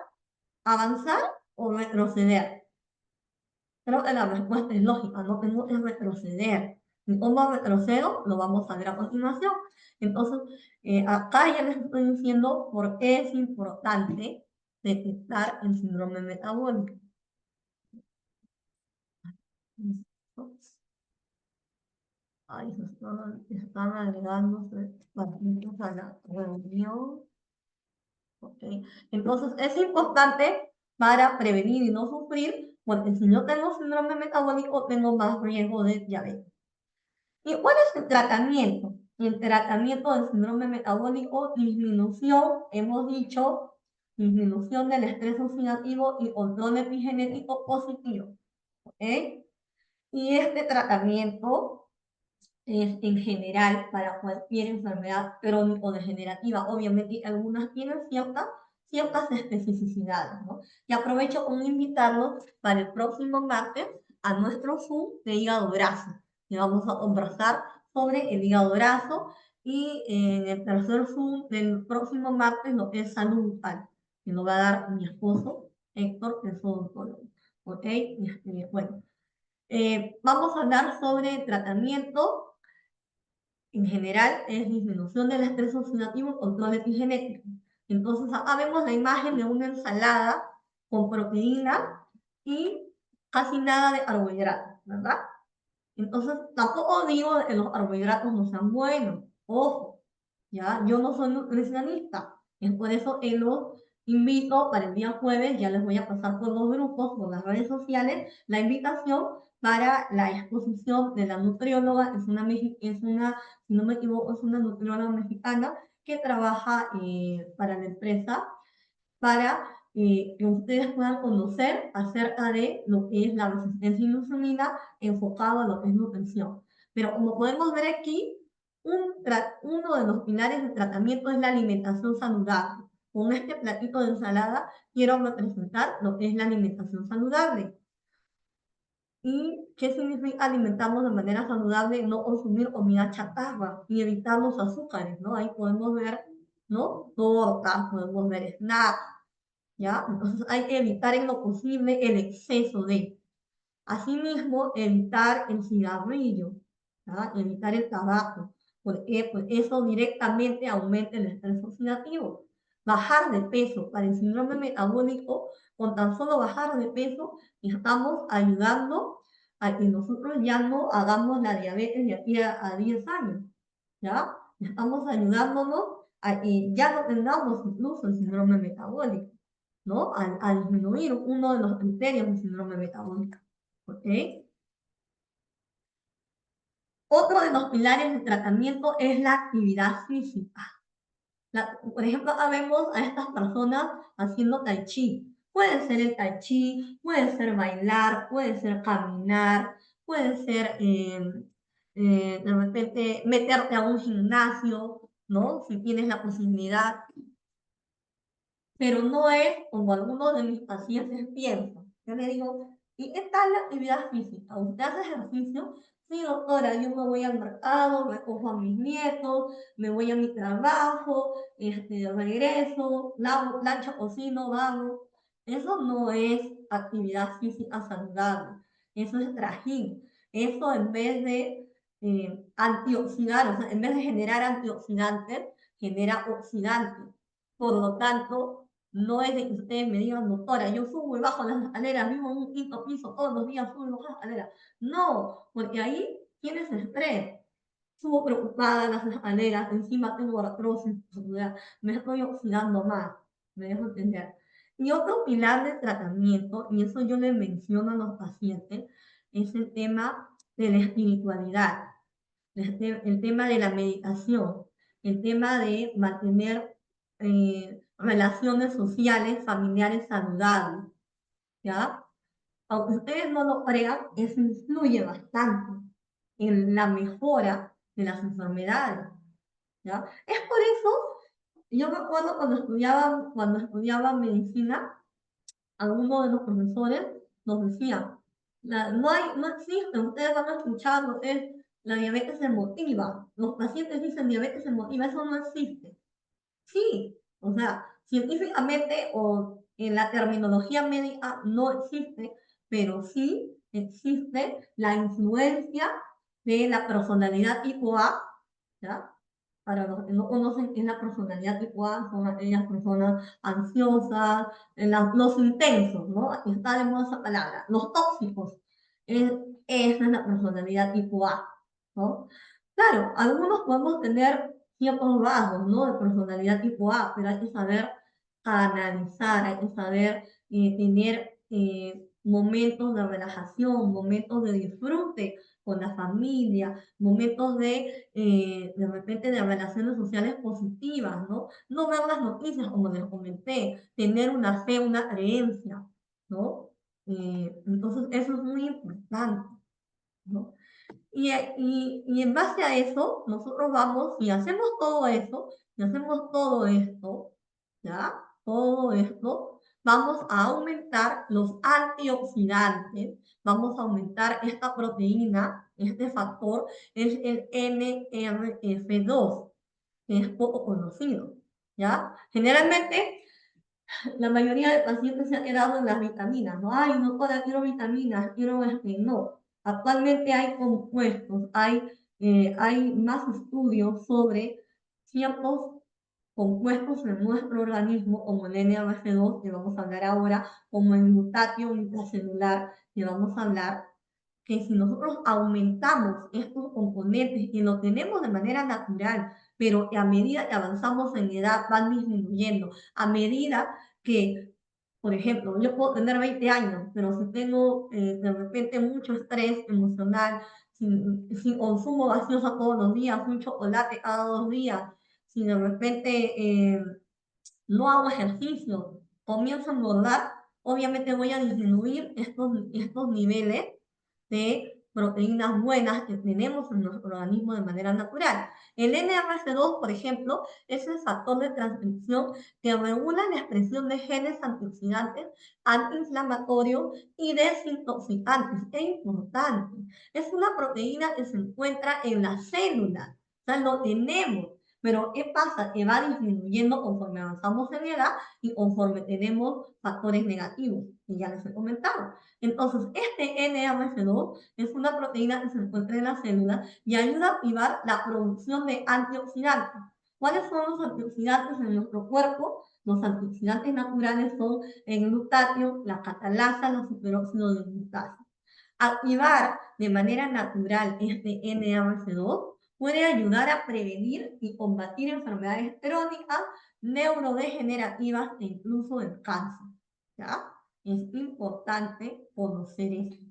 avanzar o retroceder? Creo que la respuesta es lógica, no tengo que retroceder. ¿Y cómo retrocedo? Lo vamos a ver a continuación. Entonces, acá ya les estoy diciendo por qué es importante detectar el síndrome metabólico. Ahí están agregando partidos a la reunión. Okay. Entonces, es importante para prevenir y no sufrir, porque si yo tengo síndrome metabólico, tengo más riesgo de diabetes. ¿Y cuál es el tratamiento? El tratamiento del síndrome metabólico, disminución, hemos dicho, disminución del estrés oxidativo y control epigenético positivo. ¿Ok? Y este tratamiento es en general para cualquier enfermedad crónico-degenerativa. Obviamente algunas tienen ciertas especificidades, ¿no? Y aprovecho con invitarlos para el próximo martes a nuestro Zoom de hígado graso, que vamos a conversar sobre el hígado graso, y en el tercer Zoom del próximo martes lo que es salud bucal, que lo va a dar mi esposo, Héctor, que es odontólogo. ¿Ok? Bueno, vamos a hablar sobre tratamiento. En general, es disminución del estrés oxidativo, control epigenético. Entonces, acá vemos la imagen de una ensalada con proteína y casi nada de carbohidratos, ¿verdad? Entonces, tampoco digo que los carbohidratos no sean buenos. Ojo, ¿ya? Yo no soy nutricionista. Es por eso que los invito para el día jueves, ya les voy a pasar por los grupos, por las redes sociales, la invitación para la exposición de la nutrióloga. Si no me equivoco, es una nutrióloga mexicana que trabaja para la empresa, para que ustedes puedan conocer acerca de lo que es la resistencia a la insulina enfocado a lo que es nutrición. Pero como podemos ver aquí, uno de los pilares de tratamiento es la alimentación saludable. Con este platito de ensalada quiero representar lo que es la alimentación saludable. ¿Y qué significa alimentarnos de manera saludable? No consumir comida chatarra y evitar los azúcares, ¿no? Ahí podemos ver, ¿no? Tortas, podemos ver snacks, ¿ya? Entonces hay que evitar en lo posible el exceso de. Asimismo, evitar el cigarrillo, ¿ya? Evitar el tabaco, porque pues, eso directamente aumenta el estrés oxidativo. Bajar de peso para el síndrome metabólico, con tan solo bajar de peso, estamos ayudando a que nosotros ya no hagamos la diabetes de aquí a 10 años, ¿ya? Estamos ayudándonos a que ya no tengamos incluso el síndrome metabólico, ¿no? A disminuir uno de los criterios del síndrome metabólico. ¿Ok? Otro de los pilares de tratamiento es la actividad física. Por ejemplo, acá vemos a estas personas haciendo tai chi. Puede ser el tai chi, puede ser bailar, puede ser caminar, puede ser de repente meterte a un gimnasio, ¿no? Si tienes la posibilidad. Pero no es como algunos de mis pacientes piensan. Yo le digo, ¿y qué tal la actividad física? ¿Usted hace ejercicio? Sí, doctora, yo me voy al mercado, recojo a mis nietos, me voy a mi trabajo, regreso, lavo, plancho, cocino, baño. Eso no es actividad física saludable. Eso es trajín. Eso en vez de antioxidar, o sea, en vez de generar antioxidantes, genera oxidantes. Por lo tanto, no es de que ustedes me digan, doctora, yo subo y bajo las escaleras, vivo en un quinto piso, todos los días subo y bajo las escaleras. No, porque ahí tienes estrés. Subo preocupada las escaleras, encima tengo artrosis, me estoy oxidando más, me dejo entender. Y otro pilar de tratamiento, y eso yo le menciono a los pacientes, es el tema de la espiritualidad, el tema de la meditación, el tema de mantener relaciones sociales, familiares saludables, ¿ya? Aunque ustedes no lo crean, eso influye bastante. en la mejora de las enfermedades, ¿ya? Es por eso, yo me acuerdo cuando estudiaba medicina, algunos de los profesores nos decían, no existe, ustedes van a escuchar lo que es la diabetes emotiva. Los pacientes dicen diabetes emotiva, eso no existe. Sí, o sea, científicamente o en la terminología médica no existe, pero sí existe la influencia de la personalidad tipo A, ¿ya? Para los que no conocen qué es la personalidad tipo A, son aquellas personas ansiosas, los intensos, ¿no? Aquí está de moda esa palabra, los tóxicos. Es- Esa es la personalidad tipo A, ¿no? Claro, algunos podemos tener ciertos rasgos, ¿no? De personalidad tipo A, pero hay que saber analizar, hay que saber tener momentos de relajación, momentos de disfrute con la familia, momentos de repente de relaciones sociales positivas, ¿no? No ver las noticias, como les comenté, tener una fe, una creencia, ¿no? Entonces, eso es muy importante, ¿no? Y en base a eso, nosotros vamos, y hacemos todo eso, y hacemos todo esto, ¿ya? Todo esto, vamos a aumentar los antioxidantes, vamos a aumentar esta proteína, este factor, es el NRF2, que es poco conocido, ¿ya? Generalmente, la mayoría de pacientes se ha quedado en las vitaminas, ¿no? Ay, no, doctora, quiero vitaminas, quiero no. Actualmente hay compuestos, hay más estudios sobre ciertos compuestos en nuestro organismo, como el NRF2, que vamos a hablar ahora, como el glutatión intracelular, que vamos a hablar, que si nosotros aumentamos estos componentes y lo tenemos de manera natural, pero a medida que avanzamos en edad van disminuyendo, a medida que, por ejemplo, yo puedo tener 20 años, pero si tengo de repente mucho estrés emocional, si consumo gaseosa todos los días, un chocolate cada 2 días, si de repente no hago ejercicio, comienzo a engordar, obviamente voy a disminuir estos niveles de proteínas buenas que tenemos en nuestro organismo de manera natural. El NRF2, por ejemplo, es el factor de transcripción que regula la expresión de genes antioxidantes, antiinflamatorios y desintoxicantes. Es importante. Es una proteína que se encuentra en la célula. O sea, lo tenemos. Pero ¿qué pasa? Que va disminuyendo conforme avanzamos en edad y conforme tenemos factores negativos, que ya les he comentado. Entonces, este NRF2 es una proteína que se encuentra en la célula y ayuda a activar la producción de antioxidantes. ¿Cuáles son los antioxidantes en nuestro cuerpo? Los antioxidantes naturales son el glutatión, la catalasa, la superóxido de glutatión. Activar de manera natural este NRF2 puede ayudar a prevenir y combatir enfermedades crónicas, neurodegenerativas e incluso el cáncer. ¿Ya? Es importante conocer esto.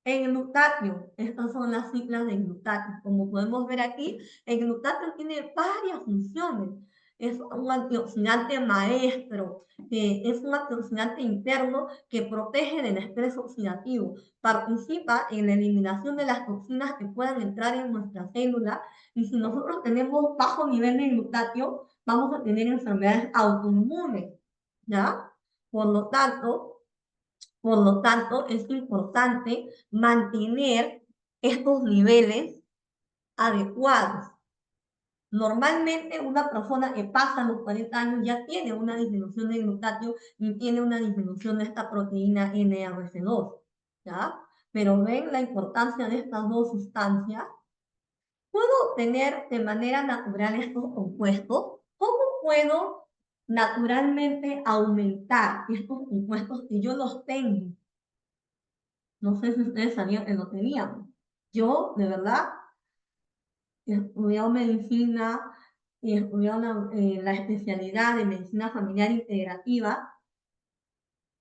El glutatión, estas son las siglas de glutatión. Como podemos ver aquí, el glutatión tiene varias funciones. Es un antioxidante maestro, es un antioxidante interno que protege del estrés oxidativo, participa en la eliminación de las toxinas que puedan entrar en nuestra célula, y si nosotros tenemos bajo nivel de glutatión, vamos a tener enfermedades autoinmunes, ¿ya? Por lo tanto, es importante mantener estos niveles adecuados. Normalmente una persona que pasa los 40 años ya tiene una disminución de glutatión y tiene una disminución de esta proteína NRF2, ¿ya? Pero ven la importancia de estas dos sustancias. ¿Puedo obtener de manera natural estos compuestos? ¿Cómo puedo naturalmente aumentar estos compuestos que yo los tengo? No sé si ustedes sabían que lo teníamos. Yo, de verdad, he estudiado medicina y he estudiado la especialidad de medicina familiar integrativa,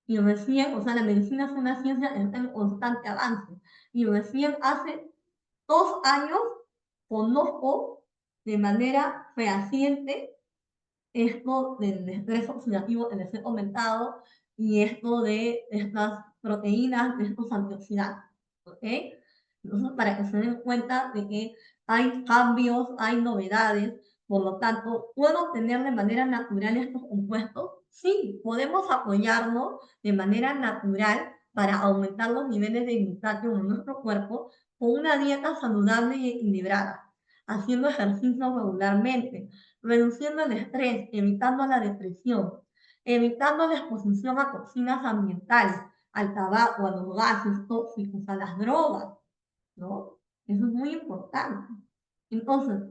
y recién, o sea, la medicina es una ciencia que está en constante avance. Y recién hace 2 años conozco de manera fehaciente esto del estrés oxidativo que les he comentado y esto de estas proteínas, de estos antioxidantes. ¿Ok? Entonces, para que se den cuenta de que hay cambios, hay novedades, por lo tanto, ¿puedo obtener de manera natural estos compuestos? Sí, podemos apoyarnos de manera natural para aumentar los niveles de glutatión en nuestro cuerpo con una dieta saludable y equilibrada, haciendo ejercicio regularmente, reduciendo el estrés, evitando la depresión, evitando la exposición a toxinas ambientales, al tabaco, a los gases tóxicos, a las drogas, ¿no? Eso es muy importante. Entonces,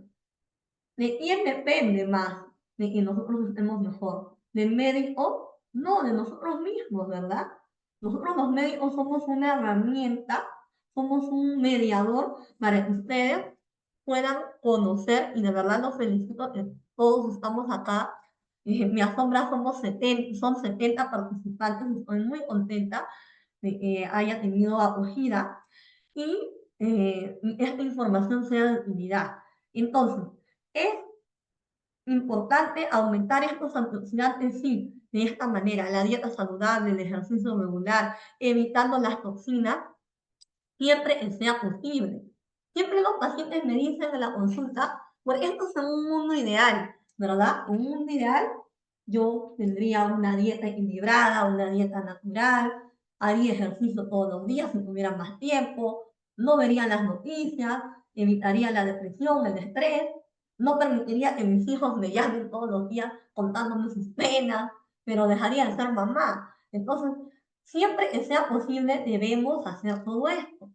¿de quién depende más de que nosotros estemos mejor? ¿Del médico? No, de nosotros mismos, ¿verdad? Nosotros los médicos somos una herramienta, somos un mediador para que ustedes puedan conocer, y de verdad los felicito que todos estamos acá. Me asombra, son 70 participantes, estoy muy contenta de que haya tenido acogida y esta información sea de utilidad. Entonces, es importante aumentar estos antioxidantes, sí, de esta manera, la dieta saludable, el ejercicio regular, evitando las toxinas, siempre que sea posible. Siempre los pacientes me dicen en la consulta, pues esto es en un mundo ideal, ¿verdad? En un mundo ideal yo tendría una dieta equilibrada, una dieta natural, haría ejercicio todos los días si tuviera más tiempo, no vería las noticias, evitaría la depresión, el estrés, no permitiría que mis hijos me llamen todos los días contándome sus penas, pero dejaría de ser mamá. Entonces, siempre que sea posible, debemos hacer todo esto.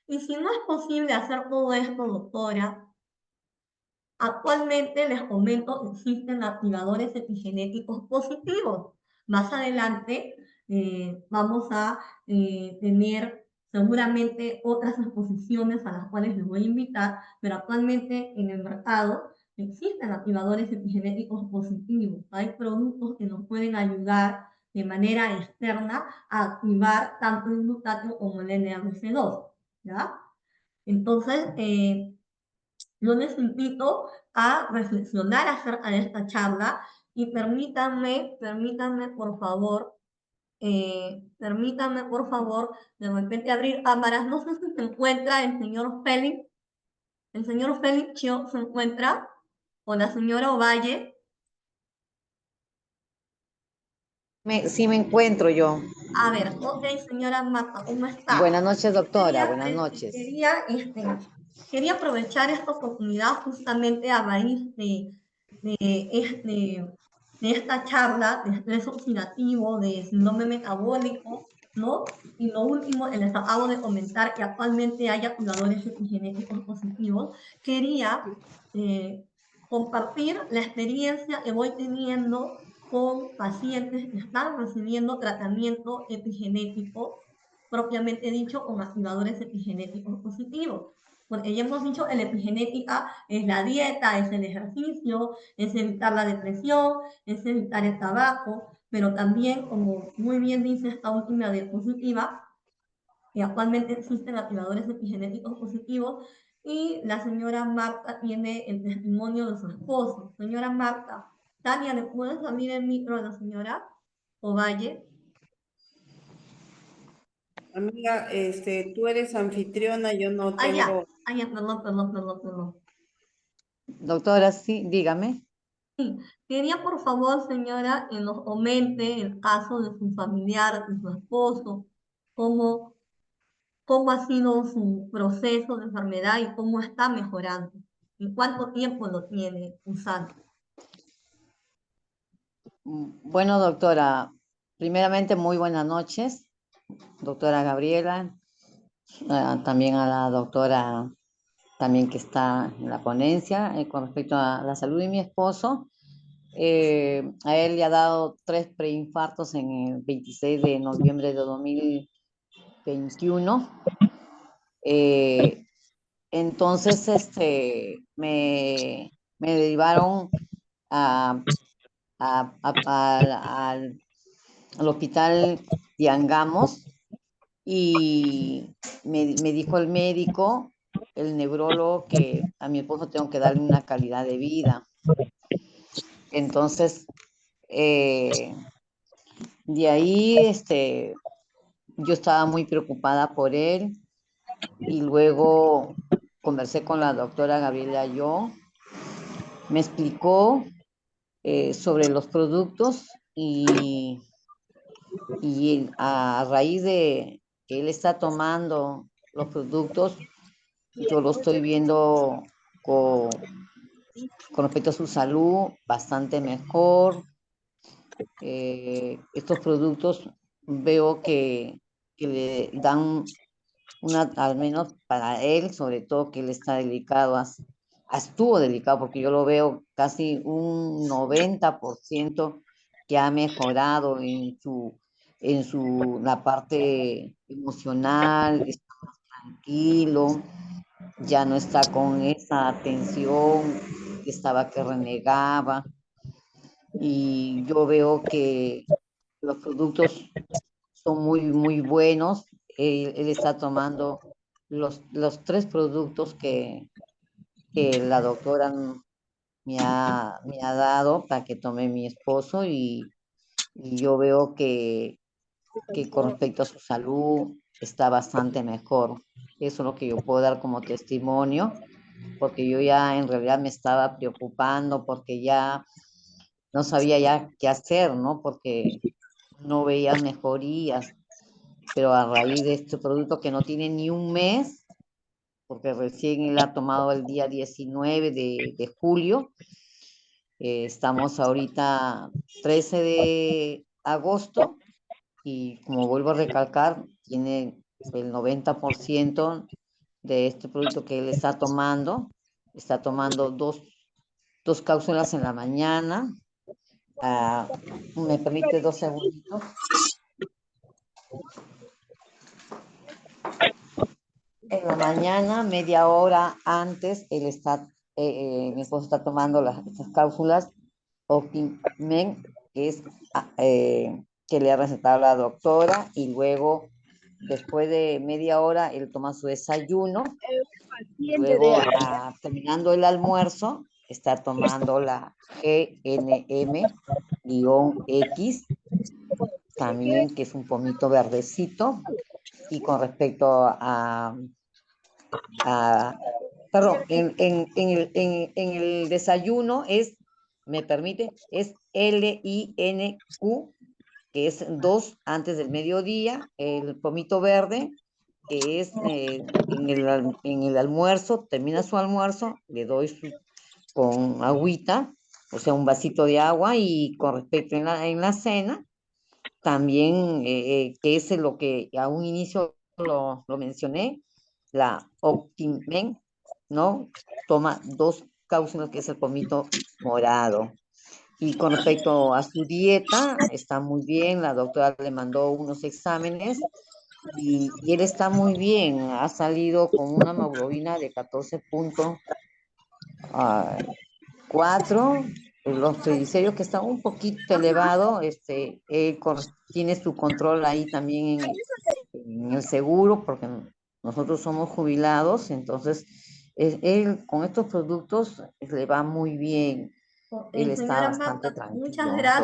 Y si no es posible hacer todo esto, doctora, actualmente les comento, existen activadores epigenéticos positivos. Más adelante vamos a tener seguramente otras exposiciones a las cuales les voy a invitar, pero actualmente en el mercado existen activadores epigenéticos positivos. Hay productos que nos pueden ayudar de manera externa a activar tanto el glutatión como el NRC2, ¿ya? Entonces, yo les invito a reflexionar acerca de esta charla y permítanme por favor, de repente abrir cámaras. No sé si se encuentra el señor Félix Chio se encuentra, o la señora Ovalle. Sí me encuentro yo. A ver, ok, señora Marta, ¿cómo está? Buenas noches, doctora. Quería, Buenas noches. quería aprovechar esta oportunidad justamente a raíz de esta charla de estrés oxidativo, de síndrome metabólico, ¿no? Y lo último, les acabo de comentar que actualmente hay activadores epigenéticos positivos. Quería eh, compartir la experiencia que voy teniendo con pacientes que están recibiendo tratamiento epigenético, propiamente dicho, con activadores epigenéticos positivos. Porque ya hemos dicho, la epigenética es la dieta, es el ejercicio, es evitar la depresión, es evitar el tabaco, pero también, como muy bien dice esta última diapositiva, que actualmente existen activadores epigenéticos positivos y la señora Marta tiene el testimonio de su esposo. Señora Marta, Tania, ¿le puedes abrir el micro a la señora Ovalle? Amiga, tú eres anfitriona, yo no tengo. Perdón. Doctora, sí, dígame. Sí, quería por favor, señora, que nos comente el caso de su familiar, de su esposo, cómo, cómo ha sido su proceso de enfermedad y cómo está mejorando. ¿Y cuánto tiempo lo tiene usando? Bueno, doctora, primeramente muy buenas noches, doctora Gabriela, también a la doctora también que está en la ponencia con respecto a la salud de mi esposo. A él le ha dado 3 preinfartos en el 26 de noviembre de 2021. Entonces, me derivaron a, al hospital de Angamos y me dijo el médico, el neurólogo, que a mi esposo tengo que darle una calidad de vida. Entonces, de ahí, yo estaba muy preocupada por él. y luego conversé con la doctora Gabriela Young, me explicó sobre los productos y a raíz de que él está tomando los productos, yo lo estoy viendo con, con respecto a su salud bastante mejor. Estos productos veo que le dan al menos para él, sobre todo que él está delicado, estuvo delicado, porque yo lo veo casi un 90% que ha mejorado la parte emocional, está más tranquilo, ya no está con esa tensión que estaba que renegaba, y yo veo que los productos son muy, muy buenos. Él está tomando los 3 productos que la doctora me ha dado para que tome mi esposo, y yo veo que con respecto a su salud está bastante mejor. Eso es lo que yo puedo dar como testimonio, porque yo ya en realidad me estaba preocupando porque ya no sabía ya qué hacer, ¿no? Porque no veía mejorías, pero a raíz de este producto que no tiene ni un mes, porque recién él ha tomado el día 19 de julio, estamos ahorita 13 de agosto, y como vuelvo a recalcar, tiene el 90% de este producto que él está tomando dos cápsulas en la mañana. ¿Me permite 2 segunditos? En la mañana, media hora antes, mi esposo está tomando estas cápsulas Optimen, que es que le ha recetado la doctora, y luego, después de media hora, él toma su desayuno, luego, terminando el almuerzo, está tomando la GNM-X, también, que es un pomito verdecito, y con respecto perdón, en el desayuno me permite, es LINQ, que es 2 antes del mediodía, el pomito verde, que es en el almuerzo, termina su almuerzo, le doy con agüita, o sea, un vasito de agua, y con respecto en la cena, también, que es lo que a un inicio lo mencioné, la Optimen, ¿no? Toma 2 cápsulas, que es el pomito morado. Y con respecto a su dieta, está muy bien, la doctora le mandó unos exámenes, y él está muy bien, ha salido con una hemoglobina de 14.4, los triglicéridos que están un poquito elevados, tiene su control ahí también en el seguro, porque nosotros somos jubilados, entonces él con estos productos le va muy bien, Ok, él está señora bastante Marta, tranquilo,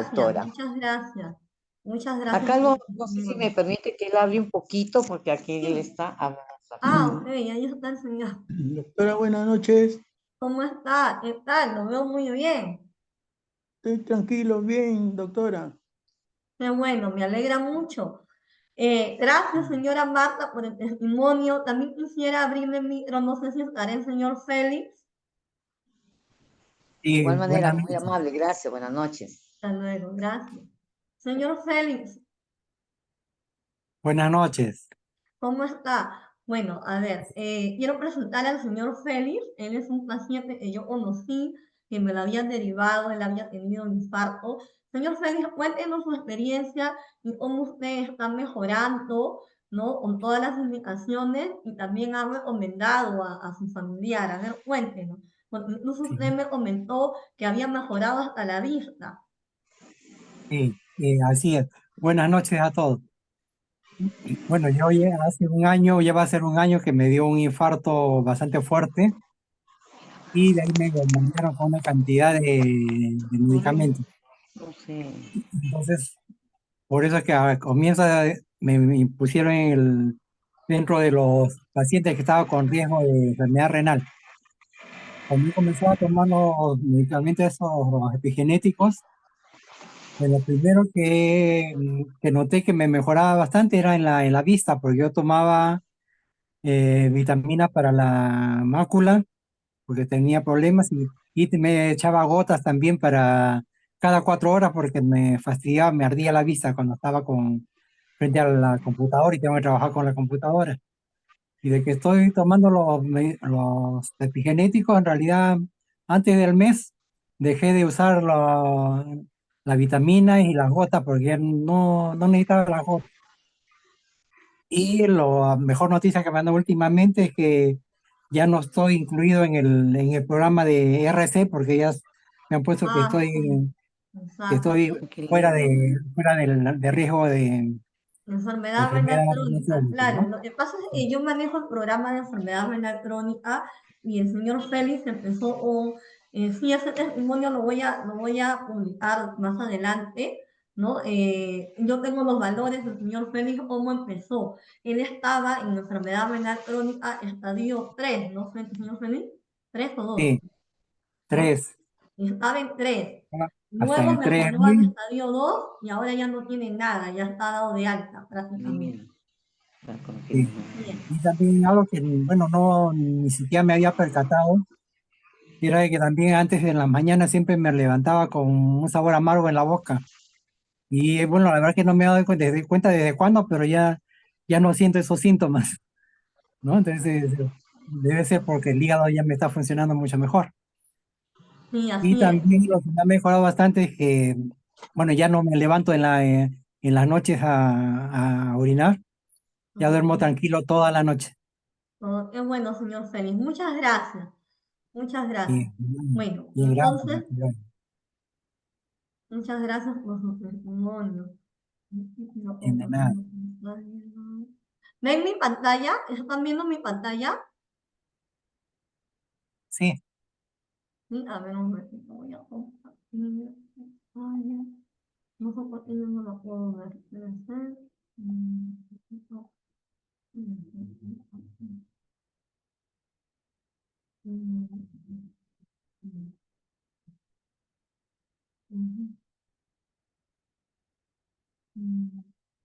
doctora. muchas gracias. Muchas gracias Acá por no sé si su me permite que él hable un poquito, porque aquí él Sí. está hablando. Ok, ahí está el señor. Doctora, buenas noches. ¿Cómo está? ¿Qué tal? Lo veo muy bien. Estoy tranquilo, bien, doctora. Qué bueno, me alegra mucho. Gracias, señora Marta, por el testimonio. También quisiera abrirme el micro, no sé si estará el señor Félix. De Sí, igual manera, buenas muy noches. amable, gracias, buenas noches. Hasta luego, gracias. Señor Félix, Buenas noches. ¿cómo está? Bueno, a ver, quiero presentar al señor Félix. Él es un paciente que yo conocí, que me lo habían derivado, él había tenido un infarto. Señor Félix, cuéntenos su experiencia y cómo usted está mejorando, ¿no? Con todas las indicaciones y también ha recomendado a su familiar. A ver, cuéntenos. Porque incluso Sí, usted me comentó que había mejorado hasta la vista. sí, así es. Buenas noches a todos. Bueno, yo ya hace un año, ya va a ser un año que me dio un infarto bastante fuerte y de ahí me mandaron con una cantidad de medicamentos. No sé. Entonces, por eso es que a comienzo me pusieron dentro de los pacientes que estaban con riesgo de enfermedad renal. Cuando yo comenzaba a tomar los medicamentos esos los epigenéticos, lo primero que noté que me mejoraba bastante era en la vista, porque yo tomaba vitamina para la mácula, porque tenía problemas, y me echaba gotas también para cada 4 horas, porque me fastidiaba, me ardía la vista cuando estaba frente a la computadora y tengo que trabajar con la computadora. Y de que estoy tomando los epigenéticos, en realidad, antes del mes, dejé de usar la vitamina y las gotas porque ya no necesitaba las gotas. Y la mejor noticia que me han dado últimamente es que ya no estoy incluido en el programa de RC porque ya me han puesto Ah, sí, que exacto. estoy fuera de riesgo de Enfermedad renal enfermedad crónica, crónica, claro. ¿no? Lo que pasa es que yo manejo el programa de enfermedad renal crónica y el señor Félix empezó, sí, ese testimonio lo voy a publicar más adelante, ¿no? Yo tengo los valores del señor Félix, cómo empezó. Él estaba en enfermedad renal crónica estadio 3, ¿no, señor Félix? 3 o 2, Sí, ¿no? 3, Y estaba en 3. hasta en Luego el 3. mejoró al estadio 2 y ahora ya no tiene nada, ya está dado de alta prácticamente. Sí. Bien. Y también algo que, bueno, no, ni siquiera me había percatado, era de que también antes de las mañanas siempre me levantaba con un sabor amargo en la boca. Y bueno, la verdad que no me he dado cuenta desde cuándo, pero ya no siento esos síntomas, ¿no? Entonces, debe ser porque el hígado ya me está funcionando mucho mejor. Sí, Y así es. también lo que me ha mejorado bastante es que, bueno, ya no me levanto en las noches a orinar, ya duermo Oh, tranquilo toda la noche. oh, qué bueno, señor Félix. Muchas gracias. Muchas gracias. Y, Bueno, y gracias. entonces, muchas gracias por su testimonio. De nada. ¿Ven mi pantalla? ¿Están viendo mi pantalla? Sí, Sí, a ver, un momentito, voy a compartir mi pantalla. No sé por qué yo no la puedo ver. Debe ser.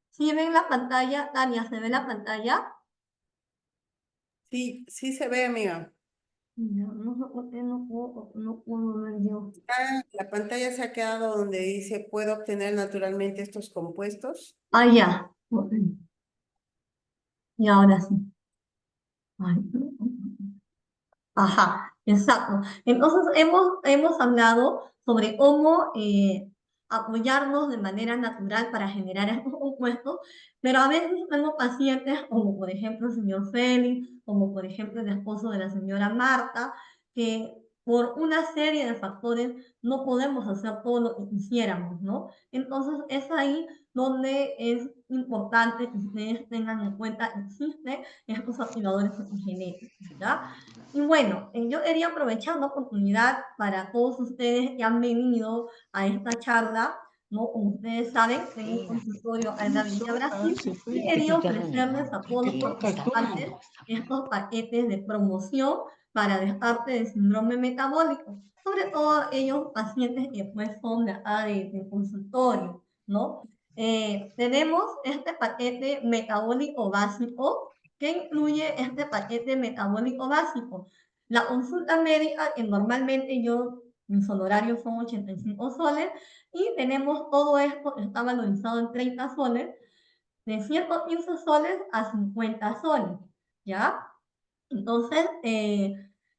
¿Sí ven la pantalla? Tania, ¿se ve la pantalla? Sí, sí se ve, amiga. Ya, no sé por qué no puedo ver yo. Ah, la pantalla se ha quedado donde dice, ¿puedo obtener naturalmente estos compuestos? Ah, ya. Ok. Y ahora sí. Ay, ajá, exacto. Entonces hemos hablado sobre cómo apoyarnos de manera natural para generar estos compuestos, pero a veces tengo pacientes, como por ejemplo el señor Félix, como por ejemplo el esposo de la señora Marta, que por una serie de factores no podemos hacer todo lo que quisiéramos, ¿no? Entonces es ahí donde es importante que ustedes tengan en cuenta que existen estos activadores epigenéticos, ¿ya? Y bueno, yo quería aprovechar la oportunidad para todos ustedes que han venido a esta charla, ¿no? Como ustedes saben, tengo un consultorio en la Villa Brasil y quería ofrecerles a todos los participantes estos paquetes de promoción para dejarte de síndrome metabólico, sobre todo aquellos pacientes que pues son de acá de consultorio, ¿no? Tenemos este paquete metabólico básico que incluye este paquete metabólico básico. La consulta médica, que normalmente mis honorarios son 85 soles, y tenemos todo esto que está valorizado en 30 soles, de 115 soles a 50 soles, ¿ya? Entonces,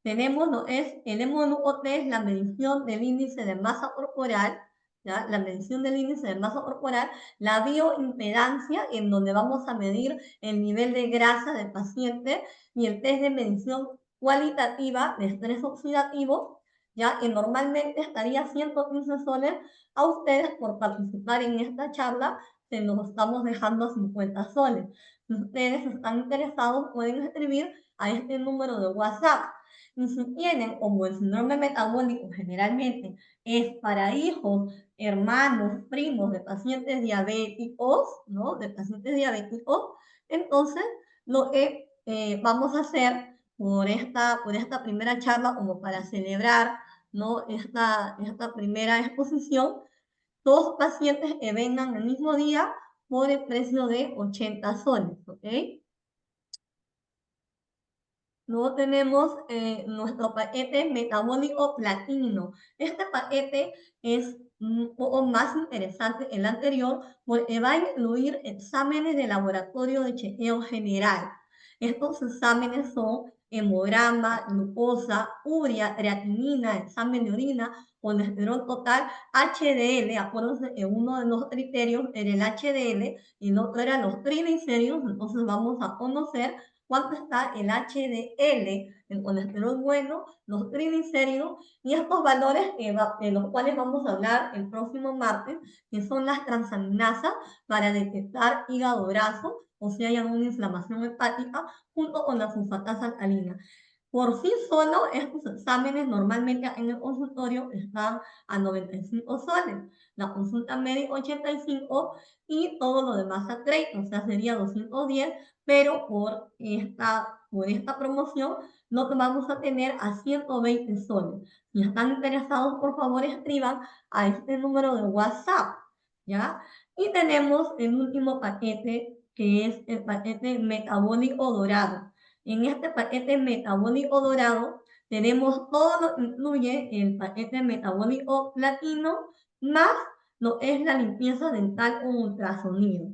tenemos lo es el hemoglobina, la medición del índice de masa corporal, ¿ya? La medición del índice de masa corporal, la bioimpedancia, en donde vamos a medir el nivel de grasa del paciente, y el test de medición cualitativa de estrés oxidativo, ya que normalmente estaría 115 soles. A ustedes por participar en esta charla, se nos estamos dejando 50 soles. Si ustedes están interesados, pueden escribir a este número de WhatsApp. Y si tienen, como el síndrome metabólico generalmente es para hijos, hermanos, primos de pacientes diabéticos, ¿no? De pacientes diabéticos, entonces lo que vamos a hacer por esta primera charla, como para celebrar, ¿no? esta primera exposición, 2 pacientes que vengan el mismo día por el precio de 80 soles, ¿ok? Luego tenemos nuestro paquete metabólico platino. Este paquete es un poco más interesante que el anterior porque va a incluir exámenes de laboratorio de chequeo general. Estos exámenes son hemograma, glucosa, urea, creatinina, examen de orina, colesterol total, HDL. Acuérdense que uno de los criterios era el HDL y el otro era los triglicéridos. Entonces vamos a conocer cuánto está el HDL, el colesterol bueno, los triglicéridos y estos valores de los cuales vamos a hablar el próximo martes, que son las transaminasas para detectar hígado graso o si hay alguna inflamación hepática, junto con la sulfatasa alcalina. Por sí solo, estos exámenes normalmente en el consultorio están a 95 soles, la consulta médica 85 y todo lo demás a 30, o sea, sería 210, pero por esta promoción lo que vamos a tener a 120 soles. Si están interesados, por favor, escriban a este número de WhatsApp, ¿ya? Y tenemos el último paquete, que es el paquete metabólico dorado. En este paquete metabólico dorado tenemos todo lo que incluye el paquete metabólico platino, más lo que es la limpieza dental con ultrasonido.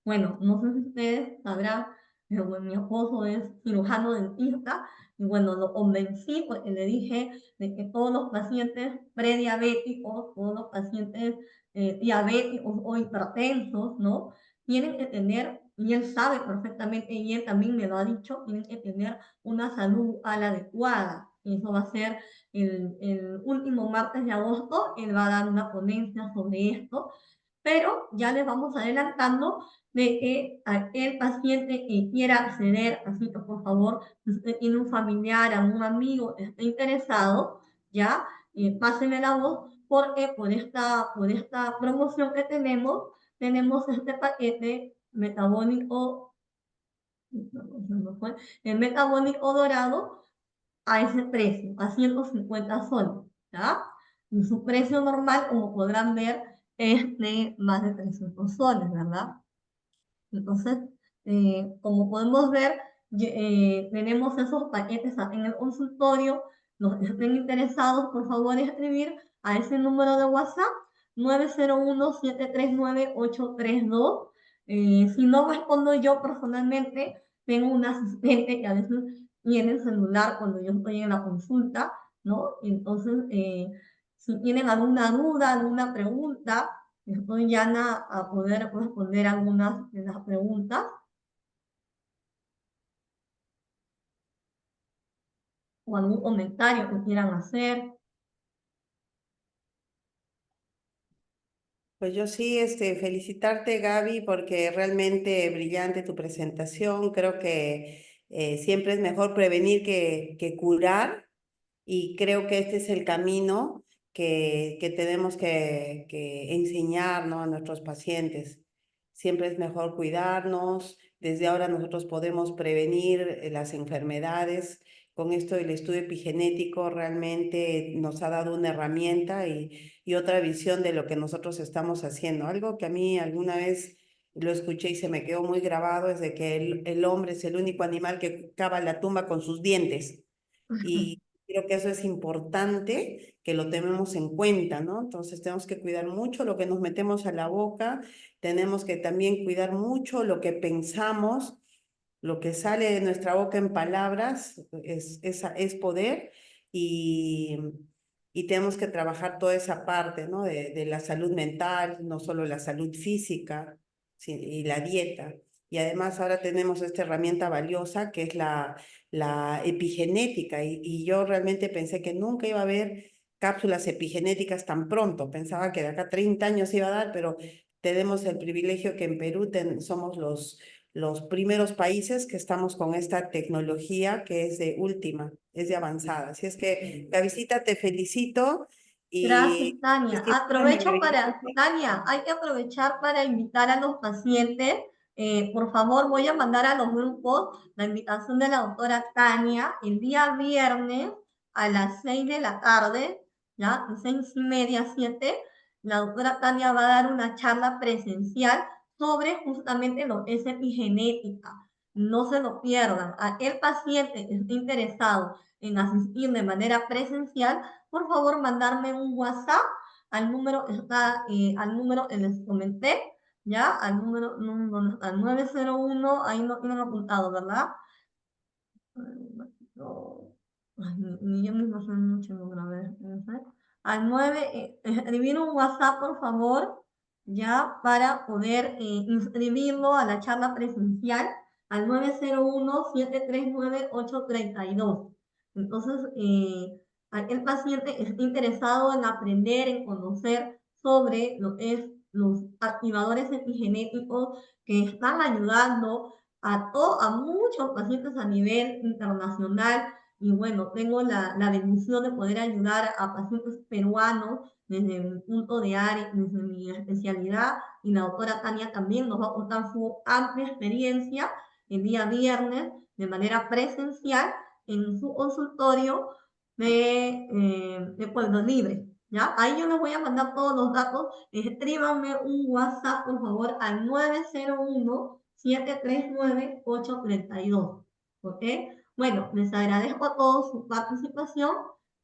Bueno, no sé si ustedes sabrán, pero bueno, mi esposo es cirujano dentista y bueno, lo convencí porque le dije de que todos los pacientes prediabéticos, todos los pacientes diabéticos o hipertensos, ¿no? Tienen que tener, y él sabe perfectamente, y él también me lo ha dicho, tienen que tener una salud a la adecuada. Y eso va a ser el último martes de agosto, él va a dar una ponencia sobre esto, pero ya les vamos adelantando de que aquel paciente que quiera acceder, así que por favor, si usted tiene un familiar, algún amigo que esté interesado, ya, pásenle la voz, porque por esta promoción que tenemos este paquete metabólico, el metabólico dorado a ese precio, a 150 soles, ¿ya? Y su precio normal, como podrán ver, es de más de 300 soles, ¿verdad? Entonces, como podemos ver, tenemos esos paquetes en el consultorio. Los que estén interesados, por favor, escribir a ese número de WhatsApp 901-739-832. Si no respondo yo personalmente, tengo un asistente que a veces tiene el celular cuando yo estoy en la consulta, ¿no? Entonces, si tienen alguna duda, alguna pregunta, estoy Yana a poder responder algunas de las preguntas o algún comentario que quieran hacer. Pues yo sí, felicitarte, Gaby, porque realmente brillante tu presentación. Creo que siempre es mejor prevenir que curar y creo que este es el camino que tenemos que enseñar, ¿no?, a nuestros pacientes. Siempre es mejor cuidarnos. Desde ahora nosotros podemos prevenir las enfermedades. Con esto el estudio epigenético realmente nos ha dado una herramienta y otra visión de lo que nosotros estamos haciendo. Algo que a mí alguna vez lo escuché y se me quedó muy grabado es de que el hombre es el único animal que cava la tumba con sus dientes. Y creo que eso es importante que lo tenemos en cuenta, ¿no? Entonces tenemos que cuidar mucho lo que nos metemos a la boca, tenemos que también cuidar mucho lo que pensamos, lo que sale de nuestra boca en palabras es poder y, y tenemos que trabajar toda esa parte, ¿no? De la salud mental, no solo la salud física, y la dieta. Y además ahora tenemos esta herramienta valiosa que es la epigenética y yo realmente pensé que nunca iba a haber cápsulas epigenéticas tan pronto. Pensaba que de acá a 30 años iba a dar, pero tenemos el privilegio que en Perú somos los primeros países que estamos con esta tecnología que es de última, es de avanzada. Así es que, Gavisita, te felicito Gracias, y Tania. siempre Tania, hay que aprovechar para invitar a los pacientes Por favor, voy a mandar a los grupos la invitación de la doctora Tania el día viernes a las 6 de la tarde, ¿ya? 6:30, 7. La doctora Tania va a dar una charla presencial sobre justamente lo que es epigenética. No se lo pierdan. Aquel paciente que esté interesado en asistir de manera presencial, por favor, mandarme un WhatsApp al número que les comenté, ¿ya? Al número, al 901, ahí no tienen apuntado, ¿verdad? Ay, ni yo mismo soy mucho número, a ver, al 9, escribir un WhatsApp, por favor, ya, para poder inscribirlo a la charla presencial al 901-739-832. Entonces, aquel paciente está interesado en aprender, en conocer sobre lo que es los activadores epigenéticos que están ayudando a muchos pacientes a nivel internacional. Y bueno, tengo la bendición de poder ayudar a pacientes peruanos desde mi punto de área, desde mi especialidad, y la doctora Tania también nos va a contar su amplia experiencia el día viernes de manera presencial en su consultorio de Pueblo Libre. ¿Ya? Ahí yo les voy a mandar todos los datos. Escríbanme un WhatsApp, por favor, al 901-739-832. ¿Ok? Bueno, les agradezco a todos su participación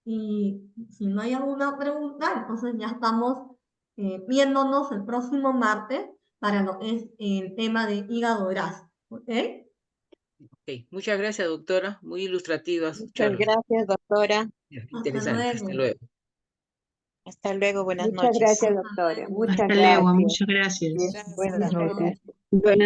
y si no hay alguna pregunta, entonces ya estamos viéndonos el próximo martes para lo que es el tema de hígado graso. ¿Ok? Ok, muchas gracias, doctora. Muy ilustrativa su Muchas charla. gracias, doctora. Interesante. Hasta luego. Hasta luego, buenas Muchas noches. gracias, doctora. Muchas Hasta luego, gracias. muchas gracias. Buenas Buenas noches. noches. Buenas